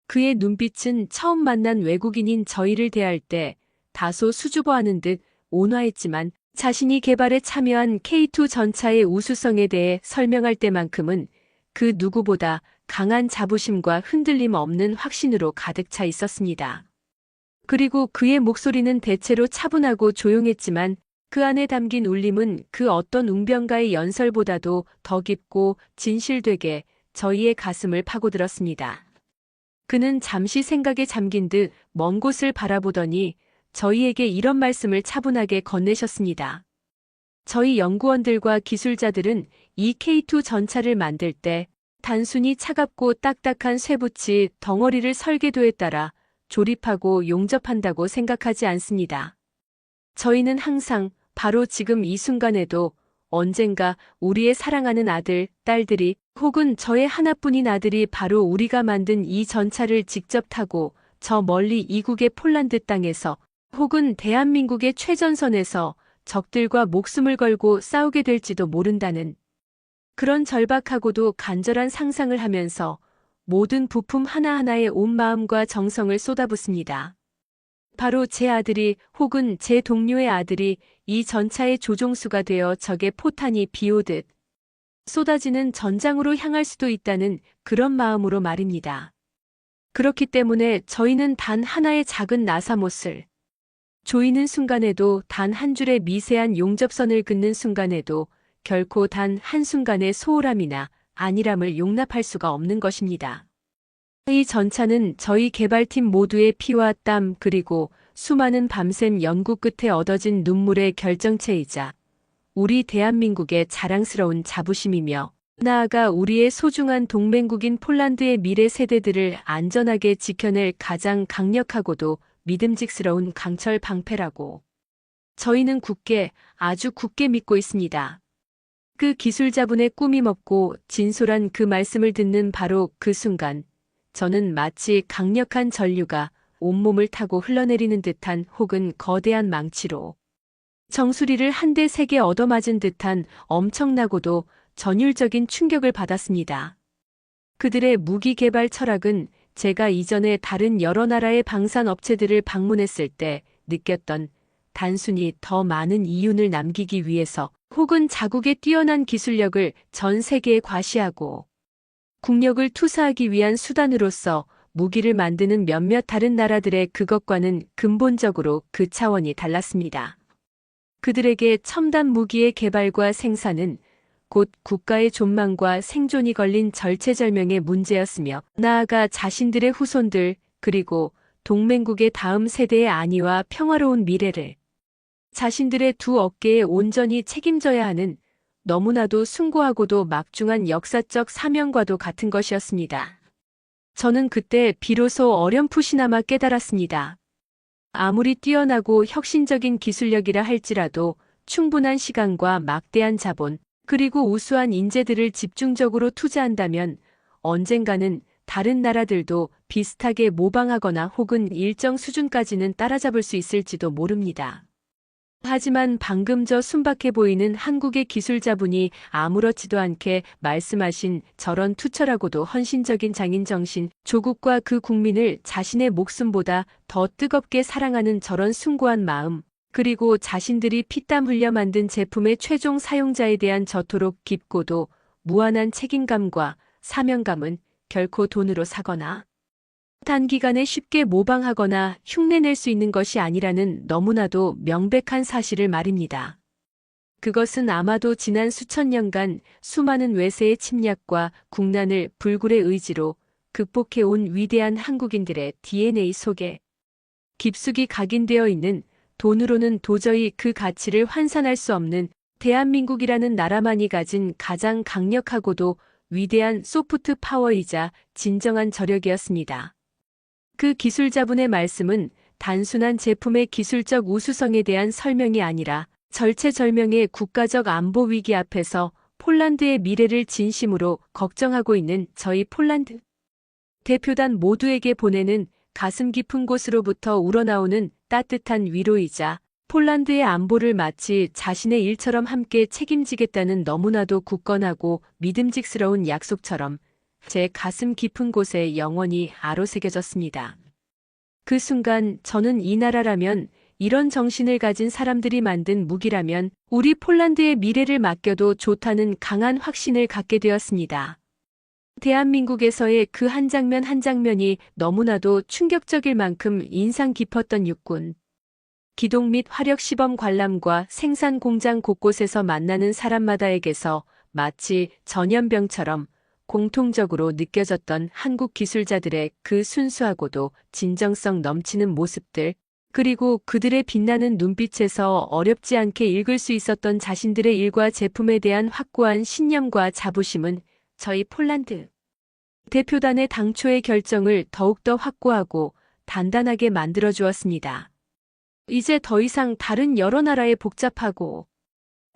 그의 눈빛은 처음 만난 외국인인 저희를 대할 때 다소 수줍어하는 듯 온화했지만 자신이 개발에 참여한 K2 전차의 우수성에 대해 설명할 때만큼은 그 누구보다 강한 자부심과 흔들림 없는 확신으로 가득 차 있었습니다. 그리고 그의 목소리는 대체로 차분하고 조용했지만 그 안에 담긴 울림은 그 어떤 웅변가의 연설보다도 더 깊고 진실되게 저희의 가슴을 파고들었습니다. 그는 잠시 생각에 잠긴 듯 먼 곳을 바라보더니 저희에게 이런 말씀을 차분하게 건네셨습니다. 저희 연구원들과 기술자들은 이 K2 전차를 만들 때 단순히 차갑고 딱딱한 쇠붙이 덩어리를 설계도에 따라 조립하고 용접한다고 생각하지 않습니다. 저희는 항상 바로 지금 이 순간에도 언젠가 우리의 사랑하는 아들, 딸들이 혹은 저의 하나뿐인 아들이 바로 우리가 만든 이 전차를 직접 타고 저 멀리 이국의 폴란드 땅에서 혹은 대한민국의 최전선에서 적들과 목숨을 걸고 싸우게 될지도 모른다는 그런 절박하고도 간절한 상상을 하면서 모든 부품 하나하나에 온 마음과 정성을 쏟아붓습니다. 바로 제 아들이 혹은 제 동료의 아들이 이 전차의 조종수가 되어 적의 포탄이 비오듯 쏟아지는 전장으로 향할 수도 있다는 그런 마음으로 말입니다. 그렇기 때문에 저희는 단 하나의 작은 나사못을 조이는 순간에도 단 한 줄의 미세한 용접선을 긋는 순간에도 결코 단 한순간의 소홀함이나 안일함을 용납할 수가 없는 것입니다. 이 전차는 저희 개발팀 모두의 피와 땀 그리고 수많은 밤샘 연구 끝에 얻어진 눈물의 결정체이자 우리 대한민국의 자랑스러운 자부심이며 나아가 우리의 소중한 동맹국인 폴란드의 미래 세대들을 안전하게 지켜낼 가장 강력하고도 믿음직스러운 강철 방패라고 저희는 굳게 아주 굳게 믿고 있습니다. 그 기술자분의 꿈이 먹고 진솔한 그 말씀을 듣는 바로 그 순간 저는 마치 강력한 전류가 온몸을 타고 흘러내리는 듯한 혹은 거대한 망치로 정수리를 한 대 세게 얻어맞은 듯한 엄청나고도 전율적인 충격을 받았습니다. 그들의 무기 개발 철학은 제가 이전에 다른 여러 나라의 방산 업체들을 방문했을 때 느꼈던 단순히 더 많은 이윤을 남기기 위해서 혹은 자국의 뛰어난 기술력을 전 세계에 과시하고 국력을 투사하기 위한 수단으로서 무기를 만드는 몇몇 다른 나라들의 그것과는 근본적으로 그 차원이 달랐습니다. 그들에게 첨단 무기의 개발과 생산은 곧 국가의 존망과 생존이 걸린 절체절명의 문제였으며 나아가 자신들의 후손들 그리고 동맹국의 다음 세대의 안위와 평화로운 미래를 자신들의 두 어깨에 온전히 책임져야 하는 너무나도 숭고하고도 막중한 역사적 사명과도 같은 것이었습니다. 저는 그때 비로소 어렴풋이나마 깨달았습니다. 아무리 뛰어나고 혁신적인 기술력이라 할지라도 충분한 시간과 막대한 자본, 그리고 우수한 인재들을 집중적으로 투자한다면 언젠가는 다른 나라들도 비슷하게 모방하거나 혹은 일정 수준까지는 따라잡을 수 있을지도 모릅니다. 하지만 방금 저 순박해 보이는 한국의 기술자분이 아무렇지도 않게 말씀하신 저런 투철하고도 헌신적인 장인정신, 조국과 그 국민을 자신의 목숨보다 더 뜨겁게 사랑하는 저런 숭고한 마음, 그리고 자신들이 피땀 흘려 만든 제품의 최종 사용자에 대한 저토록 깊고도 무한한 책임감과 사명감은 결코 돈으로 사거나 단기간에 쉽게 모방하거나 흉내낼 수 있는 것이 아니라는 너무나도 명백한 사실을 말입니다. 그것은 아마도 지난 수천 년간 수많은 외세의 침략과 국난을 불굴의 의지로 극복해온 위대한 한국인들의 DNA 속에 깊숙이 각인되어 있는 돈으로는 도저히 그 가치를 환산할 수 없는 대한민국이라는 나라만이 가진 가장 강력하고도 위대한 소프트 파워이자 진정한 저력이었습니다. 그 기술자분의 말씀은 단순한 제품의 기술적 우수성에 대한 설명이 아니라 절체절명의 국가적 안보 위기 앞에서 폴란드의 미래를 진심으로 걱정하고 있는 저희 폴란드 대표단 모두에게 보내는 가슴 깊은 곳으로부터 우러나오는 따뜻한 위로이자 폴란드의 안보를 마치 자신의 일처럼 함께 책임지겠다는 너무나도 굳건하고 믿음직스러운 약속처럼 제 가슴 깊은 곳에 영원히 아로새겨졌습니다. 그 순간 저는 이 나라라면, 이런 정신을 가진 사람들이 만든 무기라면 우리 폴란드의 미래를 맡겨도 좋다는 강한 확신을 갖게 되었습니다. 대한민국에서의 그 한 장면 한 장면이 너무나도 충격적일 만큼 인상 깊었던 육군 기동 및 화력 시범 관람과 생산 공장 곳곳에서 만나는 사람마다에게서 마치 전염병처럼 공통적으로 느껴졌던 한국 기술자들의 그 순수하고도 진정성 넘치는 모습들, 그리고 그들의 빛나는 눈빛에서 어렵지 않게 읽을 수 있었던 자신들의 일과 제품에 대한 확고한 신념과 자부심은 저희 폴란드 대표단의 당초의 결정을 더욱더 확고하고 단단하게 만들어 주었습니다. 이제 더 이상 다른 여러 나라의 복잡하고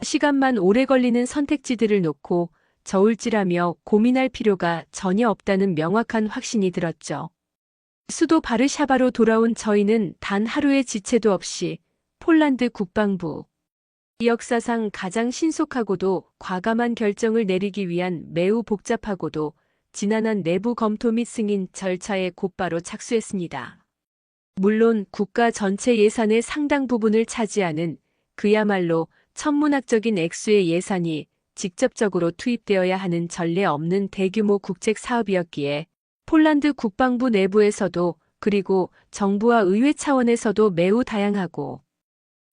시간만 오래 걸리는 선택지들을 놓고 저울질하며 고민할 필요가 전혀 없다는 명확한 확신이 들었죠. 수도 바르샤바로 돌아온 저희는 단 하루의 지체도 없이 폴란드 국방부 역사상 가장 신속하고도 과감한 결정을 내리기 위한 매우 복잡하고도 지난한 내부 검토 및 승인 절차에 곧바로 착수했습니다. 물론 국가 전체 예산의 상당 부분을 차지하는 그야말로 천문학적인 액수의 예산이 직접적으로 투입되어야 하는 전례 없는 대규모 국책 사업이었기에 폴란드 국방부 내부에서도 그리고 정부와 의회 차원에서도 매우 다양하고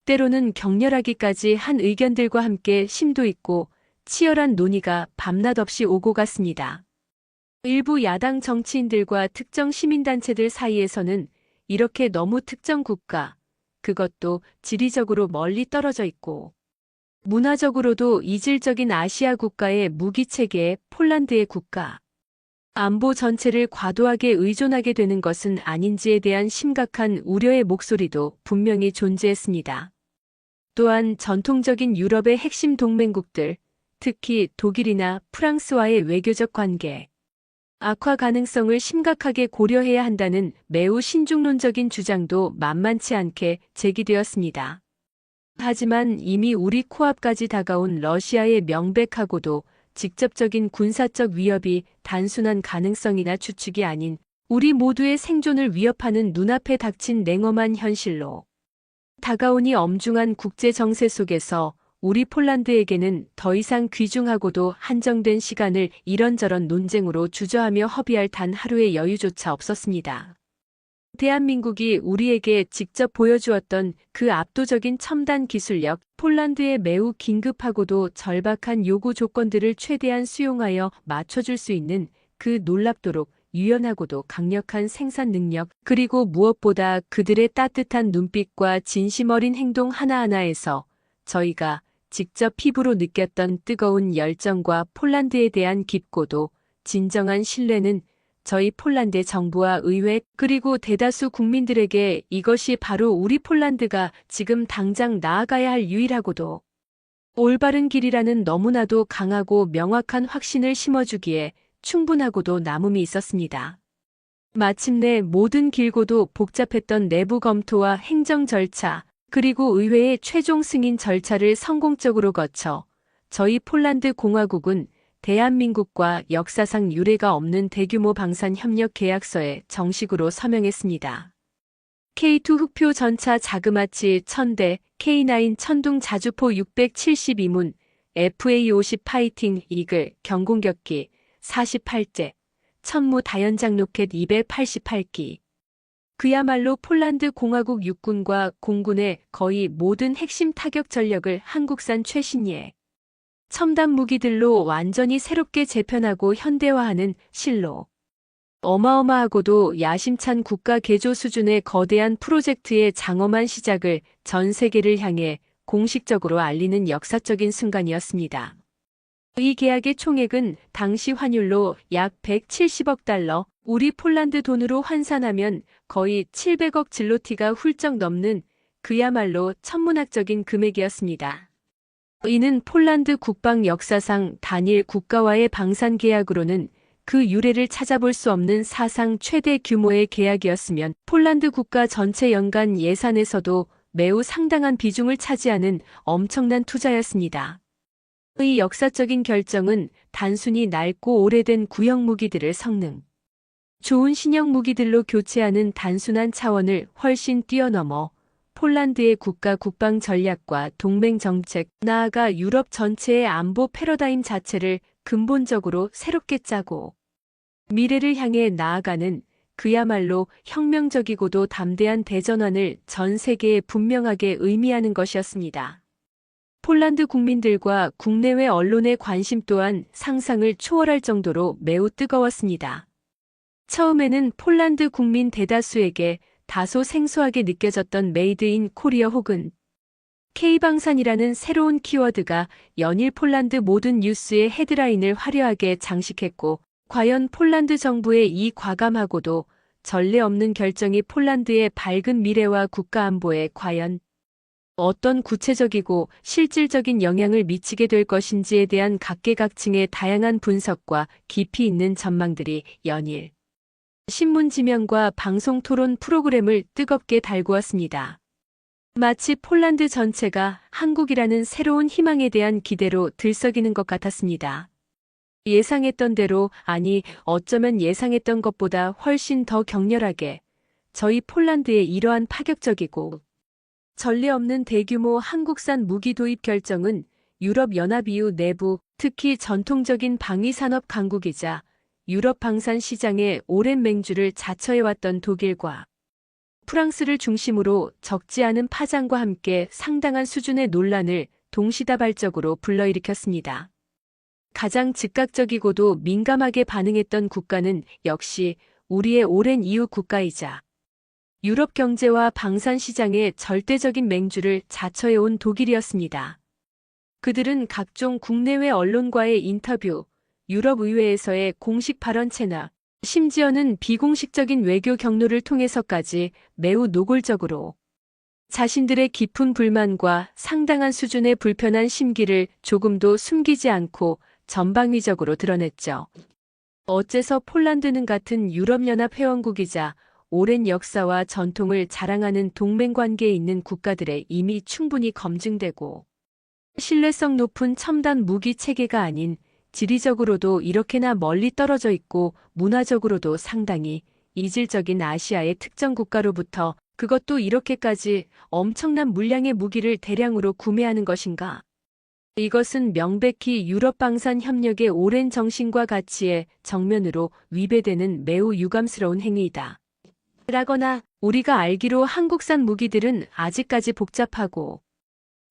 때로는 격렬하기까지 한 의견들과 함께 심도 있고 치열한 논의가 밤낮 없이 오고 갔습니다. 일부 야당 정치인들과 특정 시민단체들 사이에서는 이렇게 너무 특정 국가, 그것도 지리적으로 멀리 떨어져 있고 문화적으로도 이질적인 아시아 국가의 무기체계에 폴란드의 국가, 안보 전체를 과도하게 의존하게 되는 것은 아닌지에 대한 심각한 우려의 목소리도 분명히 존재했습니다. 또한 전통적인 유럽의 핵심 동맹국들, 특히 독일이나 프랑스와의 외교적 관계, 악화 가능성을 심각하게 고려해야 한다는 매우 신중론적인 주장도 만만치 않게 제기되었습니다. 하지만 이미 우리 코앞까지 다가온 러시아의 명백하고도 직접적인 군사적 위협이 단순한 가능성이나 추측이 아닌 우리 모두의 생존을 위협하는 눈앞에 닥친 냉엄한 현실로 다가오니 엄중한 국제 정세 속에서 우리 폴란드에게는 더 이상 귀중하고도 한정된 시간을 이런저런 논쟁으로 주저하며 허비할 단 하루의 여유조차 없었습니다. 대한민국이 우리에게 직접 보여주었던 그 압도적인 첨단 기술력, 폴란드의 매우 긴급하고도 절박한 요구 조건들을 최대한 수용하여 맞춰줄 수 있는 그 놀랍도록 유연하고도 강력한 생산 능력, 그리고 무엇보다 그들의 따뜻한 눈빛과 진심 어린 행동 하나하나에서 저희가 직접 피부로 느꼈던 뜨거운 열정과 폴란드에 대한 깊고도 진정한 신뢰는 저희 폴란드 정부와 의회 그리고 대다수 국민들에게 이것이 바로 우리 폴란드가 지금 당장 나아가야 할 유일하고도 올바른 길이라는 너무나도 강하고 명확한 확신을 심어주기에 충분하고도 남음이 있었습니다. 마침내 모든 길고도 복잡했던 내부 검토와 행정 절차 그리고 의회의 최종 승인 절차를 성공적으로 거쳐 저희 폴란드 공화국은 대한민국과 역사상 유례가 없는 대규모 방산 협력 계약서에 정식으로 서명했습니다. K2 흑표 전차 자그마치 1000대, K9 천둥 자주포 672문, FA50 파이팅 이글 경공격기 48제, 천무 다연장 로켓 288기. 그야말로 폴란드 공화국 육군과 공군의 거의 모든 핵심 타격 전력을 한국산 최신예 첨단 무기들로 완전히 새롭게 재편하고 현대화하는 실로 어마어마하고도 야심찬 국가 개조 수준의 거대한 프로젝트의 장엄한 시작을 전 세계를 향해 공식적으로 알리는 역사적인 순간이었습니다. 이 계약의 총액은 당시 환율로 약 170억 달러, 우리 폴란드 돈으로 환산하면 거의 700억 질로티가 훌쩍 넘는 그야말로 천문학적인 금액이었습니다. 이는 폴란드 국방 역사상 단일 국가와의 방산 계약으로는 그 유례를 찾아볼 수 없는 사상 최대 규모의 계약이었으면 폴란드 국가 전체 연간 예산에서도 매우 상당한 비중을 차지하는 엄청난 투자였습니다. 이 역사적인 결정은 단순히 낡고 오래된 구형 무기들을 성능 좋은 신형 무기들로 교체하는 단순한 차원을 훨씬 뛰어넘어 폴란드의 국가 국방 전략과 동맹 정책, 나아가 유럽 전체의 안보 패러다임 자체를 근본적으로 새롭게 짜고 미래를 향해 나아가는 그야말로 혁명적이고도 담대한 대전환을 전 세계에 분명하게 의미하는 것이었습니다. 폴란드 국민들과 국내외 언론의 관심 또한 상상을 초월할 정도로 매우 뜨거웠습니다. 처음에는 폴란드 국민 대다수에게 다소 생소하게 느껴졌던 메이드 인 코리아 혹은 K방산이라는 새로운 키워드가 연일 폴란드 모든 뉴스의 헤드라인을 화려하게 장식했고, 과연 폴란드 정부의 이 과감하고도 전례 없는 결정이 폴란드의 밝은 미래와 국가 안보에 과연 어떤 구체적이고 실질적인 영향을 미치게 될 것인지에 대한 각계각층의 다양한 분석과 깊이 있는 전망들이 연일 신문 지면과 방송 토론 프로그램을 뜨겁게 달구었습니다. 마치 폴란드 전체가 한국이라는 새로운 희망에 대한 기대로 들썩이는 것 같았습니다. 예상했던 대로, 아니, 어쩌면 예상했던 것보다 훨씬 더 격렬하게 저희 폴란드의 이러한 파격적이고 전례 없는 대규모 한국산 무기 도입 결정은 유럽연합 EU 내부, 특히 전통적인 방위산업 강국이자 유럽 방산 시장의 오랜 맹주를 자처해왔던 독일과 프랑스를 중심으로 적지 않은 파장과 함께 상당한 수준의 논란을 동시다발적으로 불러일으켰습니다. 가장 즉각적이고도 민감하게 반응했던 국가는 역시 우리의 오랜 이웃 국가이자 유럽 경제와 방산 시장의 절대적인 맹주를 자처해온 독일이었습니다. 그들은 각종 국내외 언론과의 인터뷰, 유럽 의회에서의 공식 발언 채널, 심지어는 비공식적인 외교 경로를 통해서까지 매우 노골적으로 자신들의 깊은 불만과 상당한 수준의 불편한 심기를 조금도 숨기지 않고 전방위적으로 드러냈죠. 어째서 폴란드는 같은 유럽연합 회원국이자 오랜 역사와 전통을 자랑하는 동맹관계에 있는 국가들에 이미 충분히 검증되고 신뢰성 높은 첨단 무기 체계가 아닌 지리적으로도 이렇게나 멀리 떨어져 있고 문화적으로도 상당히 이질적인 아시아의 특정 국가로부터 그것도 이렇게까지 엄청난 물량의 무기를 대량으로 구매하는 것인가? 이것은 명백히 유럽 방산 협력의 오랜 정신과 가치에 정면으로 위배되는 매우 유감스러운 행위이다. 라거나 우리가 알기로 한국산 무기들은 아직까지 복잡하고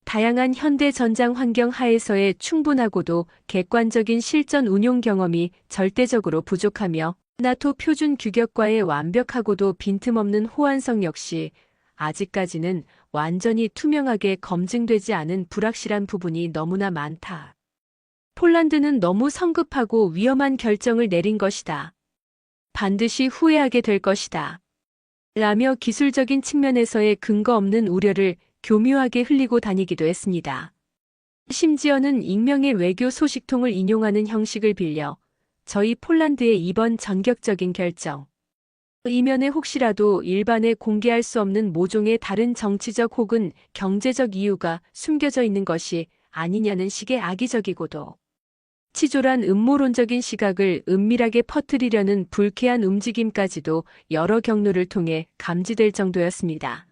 다양한 현대 전장 환경 하에서의 충분하고도 객관적인 실전 운용 경험이 절대적으로 부족하며 나토 표준 규격과의 완벽하고도 빈틈없는 호환성 역시 아직까지는 완전히 투명하게 검증되지 않은 불확실한 부분이 너무나 많다. 폴란드는 너무 성급하고 위험한 결정을 내린 것이다. 반드시 후회하게 될 것이다. 라며 기술적인 측면에서의 근거 없는 우려를 교묘하게 흘리고 다니기도 했습니다. 심지어는 익명의 외교 소식통을 인용하는 형식을 빌려 저희 폴란드의 이번 전격적인 결정, 이면에 혹시라도 일반에 공개할 수 없는 모종의 다른 정치적 혹은 경제적 이유가 숨겨져 있는 것이 아니냐는 식의 악의적이고도 치졸한 음모론적인 시각을 은밀하게 퍼뜨리려는 불쾌한 움직임까지도 여러 경로를 통해 감지될 정도였습니다.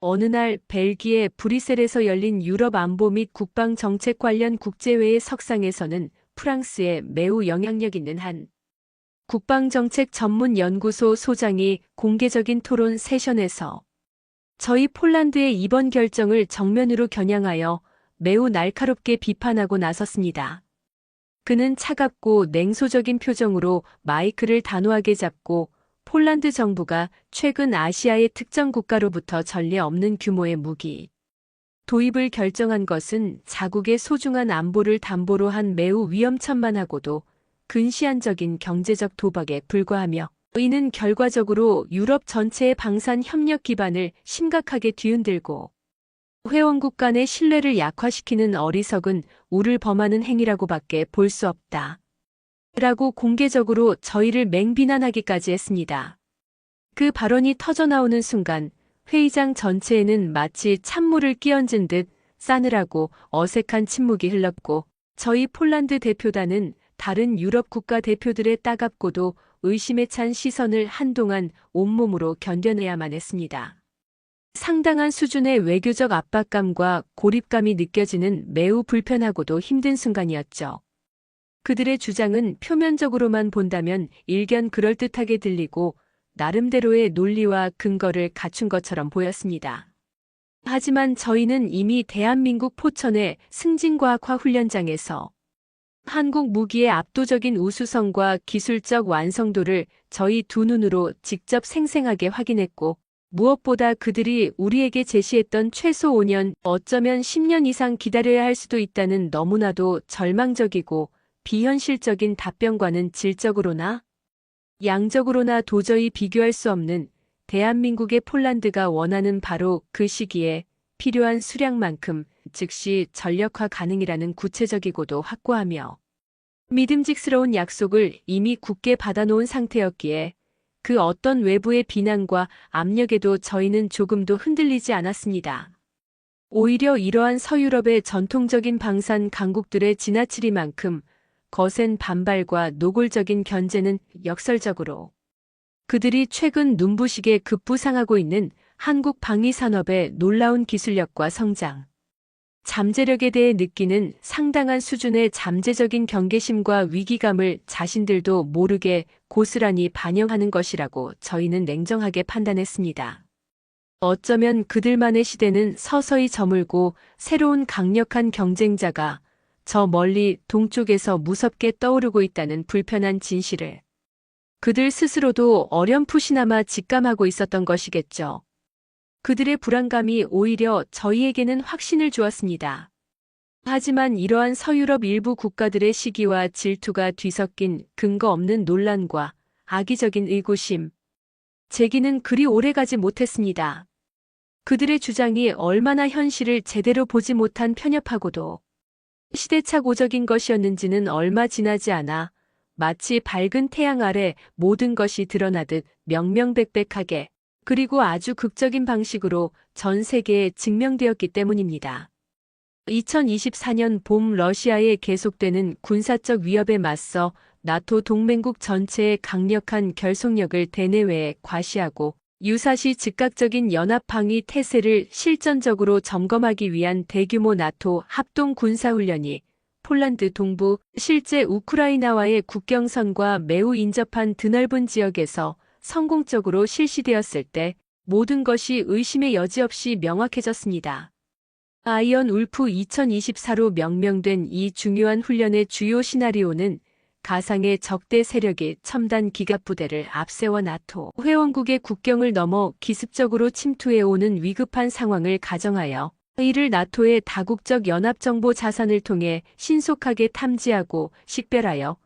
어느 날 벨기에 브뤼셀에서 열린 유럽 안보 및 국방 정책 관련 국제회의 석상에서는 프랑스의 매우 영향력 있는 한 국방정책 전문 연구소 소장이 공개적인 토론 세션에서 저희 폴란드의 이번 결정을 정면으로 겨냥하여 매우 날카롭게 비판하고 나섰습니다. 그는 차갑고 냉소적인 표정으로 마이크를 단호하게 잡고 폴란드 정부가 최근 아시아의 특정 국가로부터 전례 없는 규모의 무기 도입을 결정한 것은 자국의 소중한 안보를 담보로 한 매우 위험천만하고도 근시안적인 경제적 도박에 불과하며 이는 결과적으로 유럽 전체의 방산 협력 기반을 심각하게 뒤흔들고 회원국 간의 신뢰를 약화시키는 어리석은 우를 범하는 행위라고밖에 볼 수 없다. 라고 공개적으로 저희를 맹비난하기까지 했습니다. 그 발언이 터져나오는 순간 회의장 전체에는 마치 찬물을 끼얹은 듯 싸늘하고 어색한 침묵이 흘렀고 저희 폴란드 대표단은 다른 유럽 국가 대표들의 따갑고도 의심에 찬 시선을 한동안 온몸으로 견뎌내야만 했습니다. 상당한 수준의 외교적 압박감과 고립감이 느껴지는 매우 불편하고도 힘든 순간이었죠. 그들의 주장은 표면적으로만 본다면 일견 그럴듯하게 들리고 나름대로의 논리와 근거를 갖춘 것처럼 보였습니다. 하지만 저희는 이미 대한민국 포천의 승진과학화 훈련장에서 한국 무기의 압도적인 우수성과 기술적 완성도를 저희 두 눈으로 직접 생생하게 확인했고 무엇보다 그들이 우리에게 제시했던 최소 5년, 어쩌면 10년 이상 기다려야 할 수도 있다는 너무나도 절망적이고 비현실적인 답변과는 질적으로나 양적으로나 도저히 비교할 수 없는 대한민국의 폴란드가 원하는 바로 그 시기에 필요한 수량만큼 즉시 전력화 가능이라는 구체적이고도 확고하며 믿음직스러운 약속을 이미 굳게 받아놓은 상태였기에 그 어떤 외부의 비난과 압력에도 저희는 조금도 흔들리지 않았습니다. 오히려 이러한 서유럽의 전통적인 방산 강국들의 지나치리만큼 거센 반발과 노골적인 견제는 역설적으로 그들이 최근 눈부시게 급부상하고 있는 한국 방위산업의 놀라운 기술력과 성장, 잠재력에 대해 느끼는 상당한 수준의 잠재적인 경계심과 위기감을 자신들도 모르게 고스란히 반영하는 것이라고 저희는 냉정하게 판단했습니다. 어쩌면 그들만의 시대는 서서히 저물고 새로운 강력한 경쟁자가 저 멀리 동쪽에서 무섭게 떠오르고 있다는 불편한 진실을 그들 스스로도 어렴풋이나마 직감하고 있었던 것이겠죠. 그들의 불안감이 오히려 저희에게는 확신을 주었습니다. 하지만 이러한 서유럽 일부 국가들의 시기와 질투가 뒤섞인 근거 없는 논란과 악의적인 의구심, 제기는 그리 오래가지 못했습니다. 그들의 주장이 얼마나 현실을 제대로 보지 못한 편협하고도 시대착오적인 것이었는지는 얼마 지나지 않아 마치 밝은 태양 아래 모든 것이 드러나듯 명명백백하게 그리고 아주 극적인 방식으로 전 세계에 증명되었기 때문입니다. 2024년 봄 러시아의 계속되는 군사적 위협에 맞서 나토 동맹국 전체의 강력한 결속력을 대내외에 과시하고 유사시 즉각적인 연합방위 태세를 실전적으로 점검하기 위한 대규모 나토 합동 군사훈련이 폴란드 동부, 실제 우크라이나와의 국경선과 매우 인접한 드넓은 지역에서 성공적으로 실시되었을 때 모든 것이 의심의 여지 없이 명확해졌습니다. 아이언 울프 2024로 명명된 이 중요한 훈련의 주요 시나리오는 가상의 적대 세력이 첨단 기갑부대를 앞세워 나토 회원국의 국경을 넘어 기습적으로 침투해오는 위급한 상황을 가정하여 이를 나토의 다국적 연합정보 자산을 통해 신속하게 탐지하고 식별하여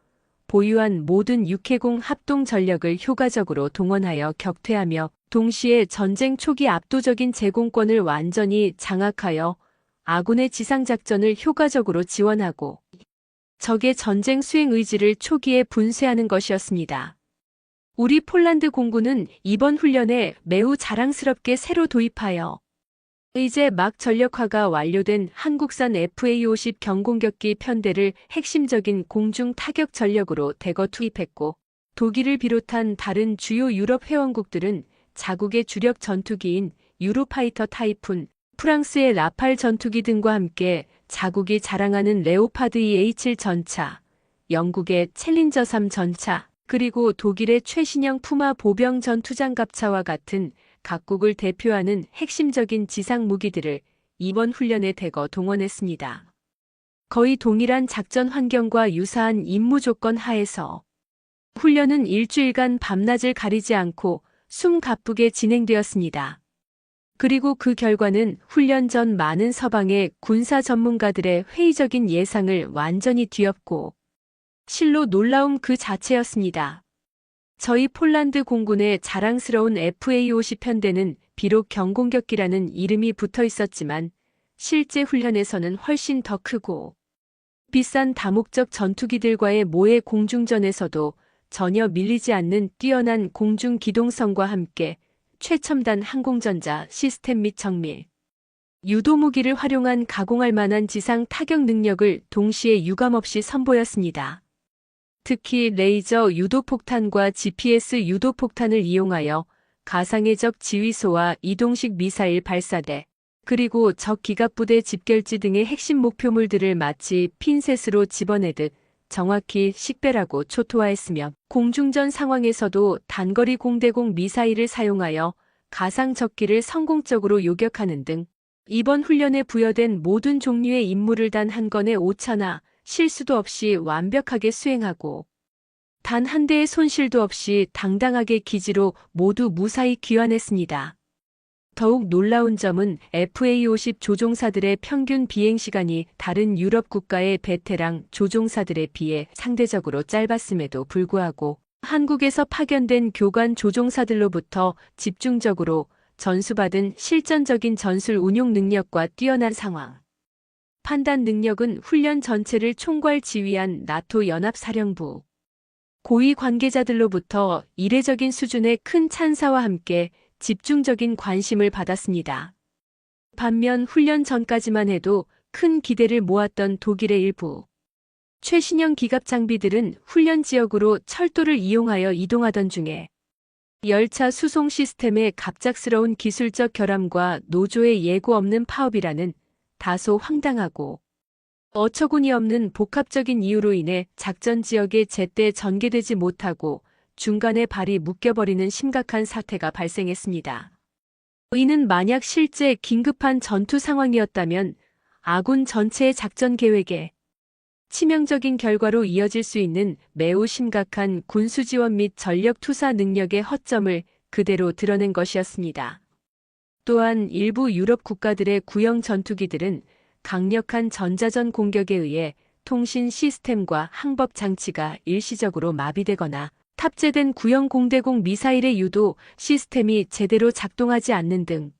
보유한 모든 육해공 합동 전력을 효과적으로 동원하여 격퇴하며 동시에 전쟁 초기 압도적인 제공권을 완전히 장악하여 아군의 지상작전을 효과적으로 지원하고 적의 전쟁 수행 의지를 초기에 분쇄하는 것이었습니다. 우리 폴란드 공군은 이번 훈련에 매우 자랑스럽게 새로 도입하여 이제 막 전력화가 완료된 한국산 FA-50 경공격기 편대를 핵심적인 공중 타격 전력으로 대거 투입했고 독일을 비롯한 다른 주요 유럽 회원국들은 자국의 주력 전투기인 유로파이터 타이푼, 프랑스의 라팔 전투기 등과 함께 자국이 자랑하는 레오파드 EH 전차, 영국의 챌린저 3 전차, 그리고 독일의 최신형 푸마 보병 전투장갑차와 같은 각국을 대표하는 핵심적인 지상 무기들을 이번 훈련에 대거 동원했습니다. 거의 동일한 작전 환경과 유사한 임무 조건 하에서 훈련은 일주일간 밤낮을 가리지 않고 숨가쁘게 진행되었습니다. 그리고 그 결과는 훈련 전 많은 서방의 군사 전문가들의 회의적인 예상을 완전히 뒤엎고 실로 놀라움 그 자체였습니다. 저희 폴란드 공군의 자랑스러운 FA-50 편대는 비록 경공격기라는 이름이 붙어 있었지만 실제 훈련에서는 훨씬 더 크고 비싼 다목적 전투기들과의 모의 공중전에서도 전혀 밀리지 않는 뛰어난 공중 기동성과 함께 최첨단 항공전자 시스템 및 정밀, 유도무기를 활용한 가공할 만한 지상 타격 능력을 동시에 유감없이 선보였습니다. 특히 레이저 유도폭탄과 GPS 유도폭탄을 이용하여 가상의 적 지휘소와 이동식 미사일 발사대, 그리고 적 기갑부대 집결지 등의 핵심 목표물들을 마치 핀셋으로 집어내듯 정확히 식별하고 초토화했으며 공중전 상황에서도 단거리 공대공 미사일을 사용하여 가상 적기를 성공적으로 요격하는 등 이번 훈련에 부여된 모든 종류의 임무를 단 한 건의 오차나 실수도 없이 완벽하게 수행하고 단 한 대의 손실도 없이 당당하게 기지로 모두 무사히 귀환했습니다. 더욱 놀라운 점은 FA-50 조종사들의 평균 비행시간이 다른 유럽 국가의 베테랑 조종사들에 비해 상대적으로 짧았음에도 불구하고 한국에서 파견된 교관 조종사들로부터 집중적으로 전수받은 실전적인 전술 운용 능력과 뛰어난 상황 판단 능력은 훈련 전체를 총괄 지휘한 나토 연합사령부 고위 관계자들로부터 이례적인 수준의 큰 찬사와 함께 집중적인 관심을 받았습니다. 반면 훈련 전까지만 해도 큰 기대를 모았던 독일의 일부 최신형 기갑 장비들은 훈련 지역으로 철도를 이용하여 이동하던 중에 열차 수송 시스템의 갑작스러운 기술적 결함과 노조의 예고 없는 파업이라는 다소 황당하고 어처구니 없는 복합적인 이유로 인해 작전 지역에 제때 전개되지 못하고 중간에 발이 묶여버리는 심각한 사태가 발생했습니다. 이는 만약 실제 긴급한 전투 상황이었다면 아군 전체의 작전 계획에 치명적인 결과로 이어질 수 있는 매우 심각한 군수 지원 및 전력 투사 능력의 허점을 그대로 드러낸 것이었습니다. 또한 일부 유럽 국가들의 구형 전투기들은 강력한 전자전 공격에 의해 통신 시스템과 항법 장치가 일시적으로 마비되거나 탑재된 구형 공대공 미사일의 유도 시스템이 제대로 작동하지 않는 등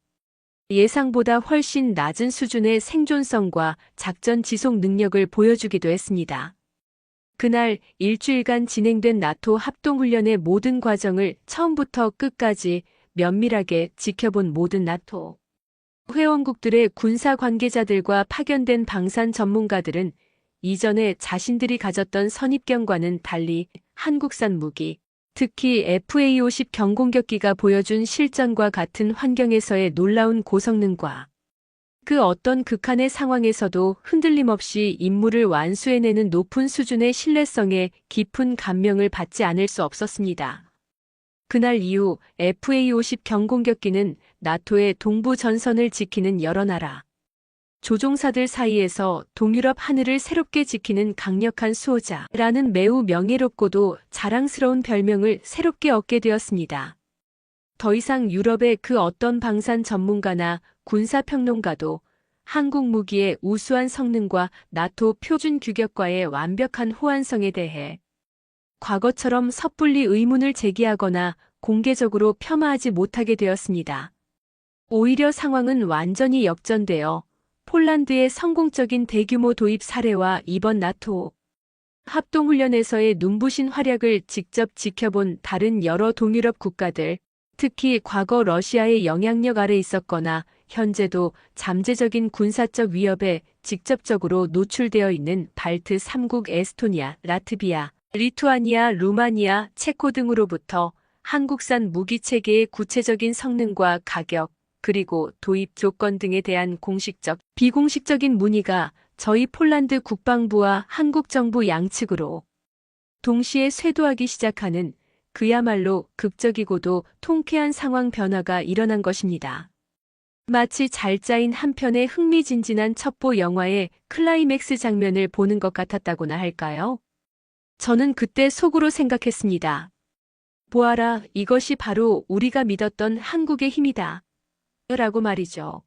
예상보다 훨씬 낮은 수준의 생존성과 작전 지속 능력을 보여주기도 했습니다. 그날 일주일간 진행된 나토 합동훈련의 모든 과정을 처음부터 끝까지 면밀하게 지켜본 모든 나토 회원국들의 군사 관계자들과 파견된 방산 전문가들은 이전에 자신들이 가졌던 선입견과는 달리 한국산 무기, 특히 FA-50 경공격기가 보여준 실전과 같은 환경에서의 놀라운 고성능과 그 어떤 극한의 상황에서도 흔들림 없이 임무를 완수해내는 높은 수준의 신뢰성에 깊은 감명을 받지 않을 수 없었습니다. 그날 이후 FA-50 경공격기는 나토의 동부 전선을 지키는 여러 나라 조종사들 사이에서 동유럽 하늘을 새롭게 지키는 강력한 수호자라는 매우 명예롭고도 자랑스러운 별명을 새롭게 얻게 되었습니다. 더 이상 유럽의 그 어떤 방산 전문가나 군사평론가도 한국 무기의 우수한 성능과 나토 표준 규격과의 완벽한 호환성에 대해 과거처럼 섣불리 의문을 제기하거나 공개적으로 폄하하지 못하게 되었습니다. 오히려 상황은 완전히 역전되어 폴란드의 성공적인 대규모 도입 사례와 이번 나토 합동훈련에서의 눈부신 활약을 직접 지켜본 다른 여러 동유럽 국가들, 특히 과거 러시아의 영향력 아래 있었거나 현재도 잠재적인 군사적 위협에 직접적으로 노출되어 있는 발트 3국 에스토니아, 라트비아, 리투아니아, 루마니아, 체코 등으로부터 한국산 무기 체계의 구체적인 성능과 가격, 그리고 도입 조건 등에 대한 공식적, 비공식적인 문의가 저희 폴란드 국방부와 한국 정부 양측으로 동시에 쇄도하기 시작하는 그야말로 극적이고도 통쾌한 상황 변화가 일어난 것입니다. 마치 잘 짜인 한 편의 흥미진진한 첩보 영화의 클라이맥스 장면을 보는 것 같았다고나 할까요? 저는 그때 속으로 생각했습니다. 보아라, 이것이 바로 우리가 믿었던 한국의 힘이다. 라고 말이죠.